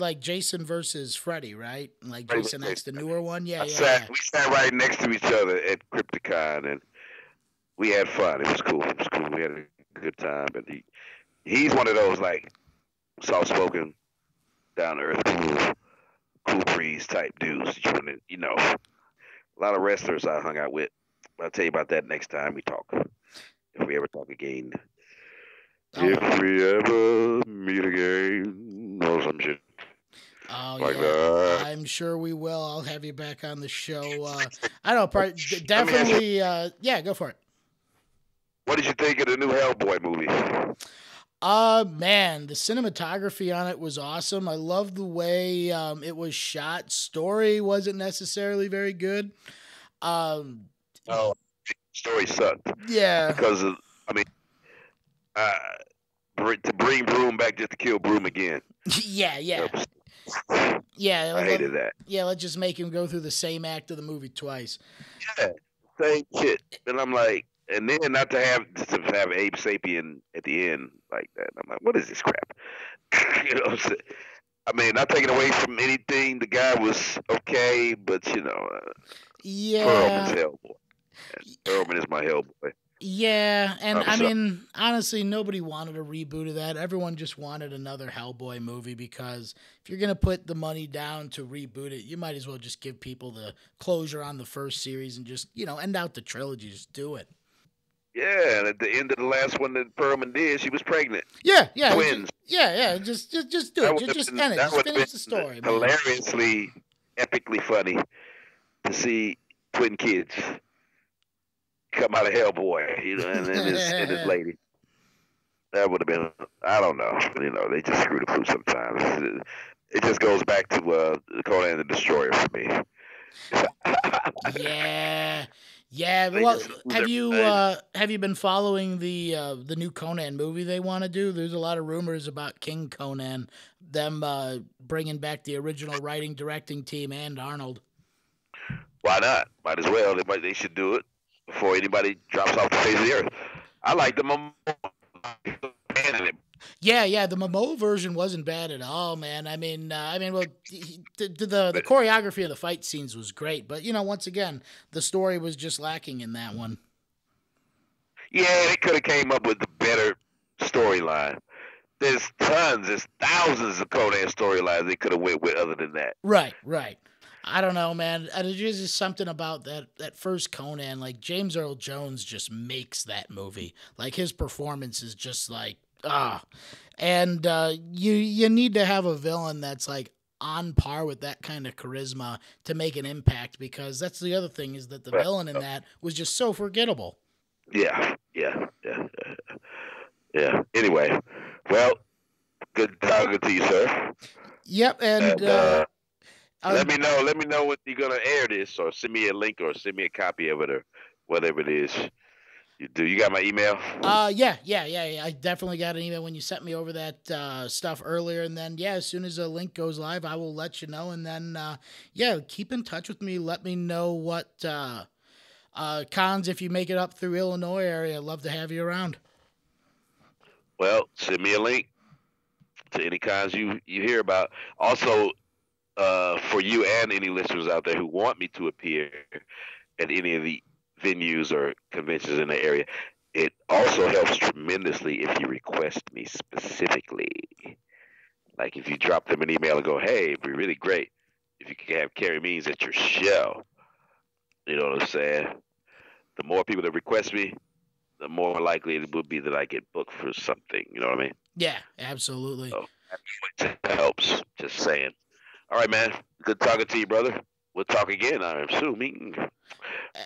like Jason versus Freddy, right? Like Jason X, the newer one. Yeah. We sat right next to each other at Crypticon, and we had fun. It was cool. We had a good time. But he's one of those like soft-spoken, down-to-earth, cool breeze type dudes. A lot of wrestlers I hung out with. I'll tell you about that next time we talk. If we ever talk again. If we ever meet again, or some shit. Oh, like yeah. that. I'm sure we will. I'll have you back on the show. I don't know, definitely, yeah, go for it. What did you think of the new Hellboy movie? Man, the cinematography on it was awesome. I love the way it was shot. Story wasn't necessarily very good. Story sucked. Yeah. Because, to bring Broom back just to kill Broom again. Yeah. I hated that. Yeah, let's just make him go through the same act of the movie twice. Yeah, same shit. And I'm like, and then not to have Abe Sapien at the end like that. I'm like, what is this crap? Not taking away from anything. The guy was okay, but yeah. Perlman's Hellboy. Perlman is my Hellboy. Yeah, and honestly, nobody wanted a reboot of that. Everyone just wanted another Hellboy movie because if you're going to put the money down to reboot it, you might as well just give people the closure on the first series and just, end out the trilogy. Just do it. Yeah, and at the end of the last one that Perlman did, she was pregnant. Yeah. Twins. Just do it. Just end it. Just finish the story. Hilariously, epically funny to see twin kids. come out of Hellboy, and this lady. That would have been, I don't know. They just screw the pooch sometimes. It just goes back to Conan the Destroyer for me. Yeah. Well, have you been following the new Conan movie they want to do? There's a lot of rumors about King Conan, them bringing back the original writing directing team and Arnold. Why not? Might as well. They should do it before anybody drops off the face of the earth. I like the Momoa. Yeah, the Momoa version wasn't bad at all, man. Well, the choreography of the fight scenes was great, but once again, the story was just lacking in that one. Yeah, they could have came up with a better storyline. There's thousands of Conan storylines they could have went with other than that. Right. I don't know, man. There's just something about that first Conan. Like, James Earl Jones just makes that movie. Like, his performance is just like, And you need to have a villain that's like on par with that kind of charisma to make an impact, because that's the other thing, is that the villain in that was just so forgettable. Yeah. Anyway, well, good talking to you, sir. Yep, and let me know when you're gonna air this, or send me a link, or send me a copy of it, or whatever it is. You got my email? Yeah. I definitely got an email when you sent me over that stuff earlier, and then as soon as a link goes live, I will let you know, and then keep in touch with me. Let me know what cons, if you make it up through Illinois area. I'd love to have you around. Well, send me a link to any cons you hear about. Also, for you and any listeners out there who want me to appear at any of the venues or conventions in the area, it also helps tremendously if you request me specifically. Like, if you drop them an email and go, hey, it'd be really great if you could have Carey Means at your show. You know what I'm saying? The more people that request me, the more likely it would be that I get booked for something. You know what I mean? Yeah, absolutely. So that helps. Just saying. All right, man. Good talking to you, brother. We'll talk again, I'm assuming.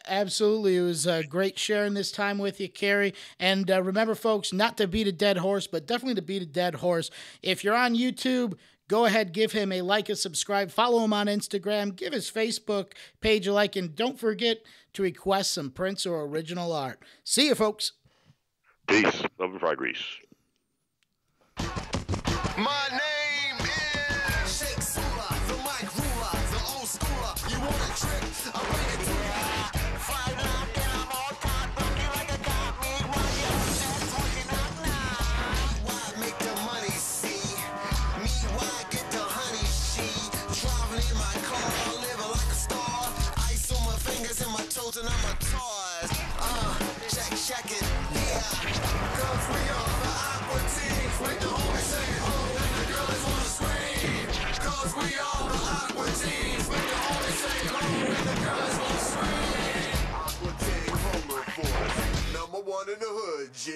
Absolutely. It was great sharing this time with you, Carey. And remember, folks, not to beat a dead horse, but definitely to beat a dead horse. If you're on YouTube, go ahead, give him a like, a subscribe, follow him on Instagram, give his Facebook page a like, and don't forget to request some prints or original art. See you, folks. Peace. Love and fry grease. My name is Shakespeare, the mic ruler, the old schooler. You want a trick? I'll bring it to you. Frylock, and I'm all top, looking like a cop. Meanwhile, you're just talking out now. Meanwhile, make the money, see. Meanwhile, get the honey, she. Traveling in my car, living like a star. Ice on my fingers and my toes, and I'm a toys. Check it, yeah. Cause we are the Aqua Teens, make the homies say oh, and the girls wanna scream. Cause we are the Aqua Teens, make the homies say oh, and the girls wanna scream. Aqua Teen Hunger Force, #1 in the hood, G.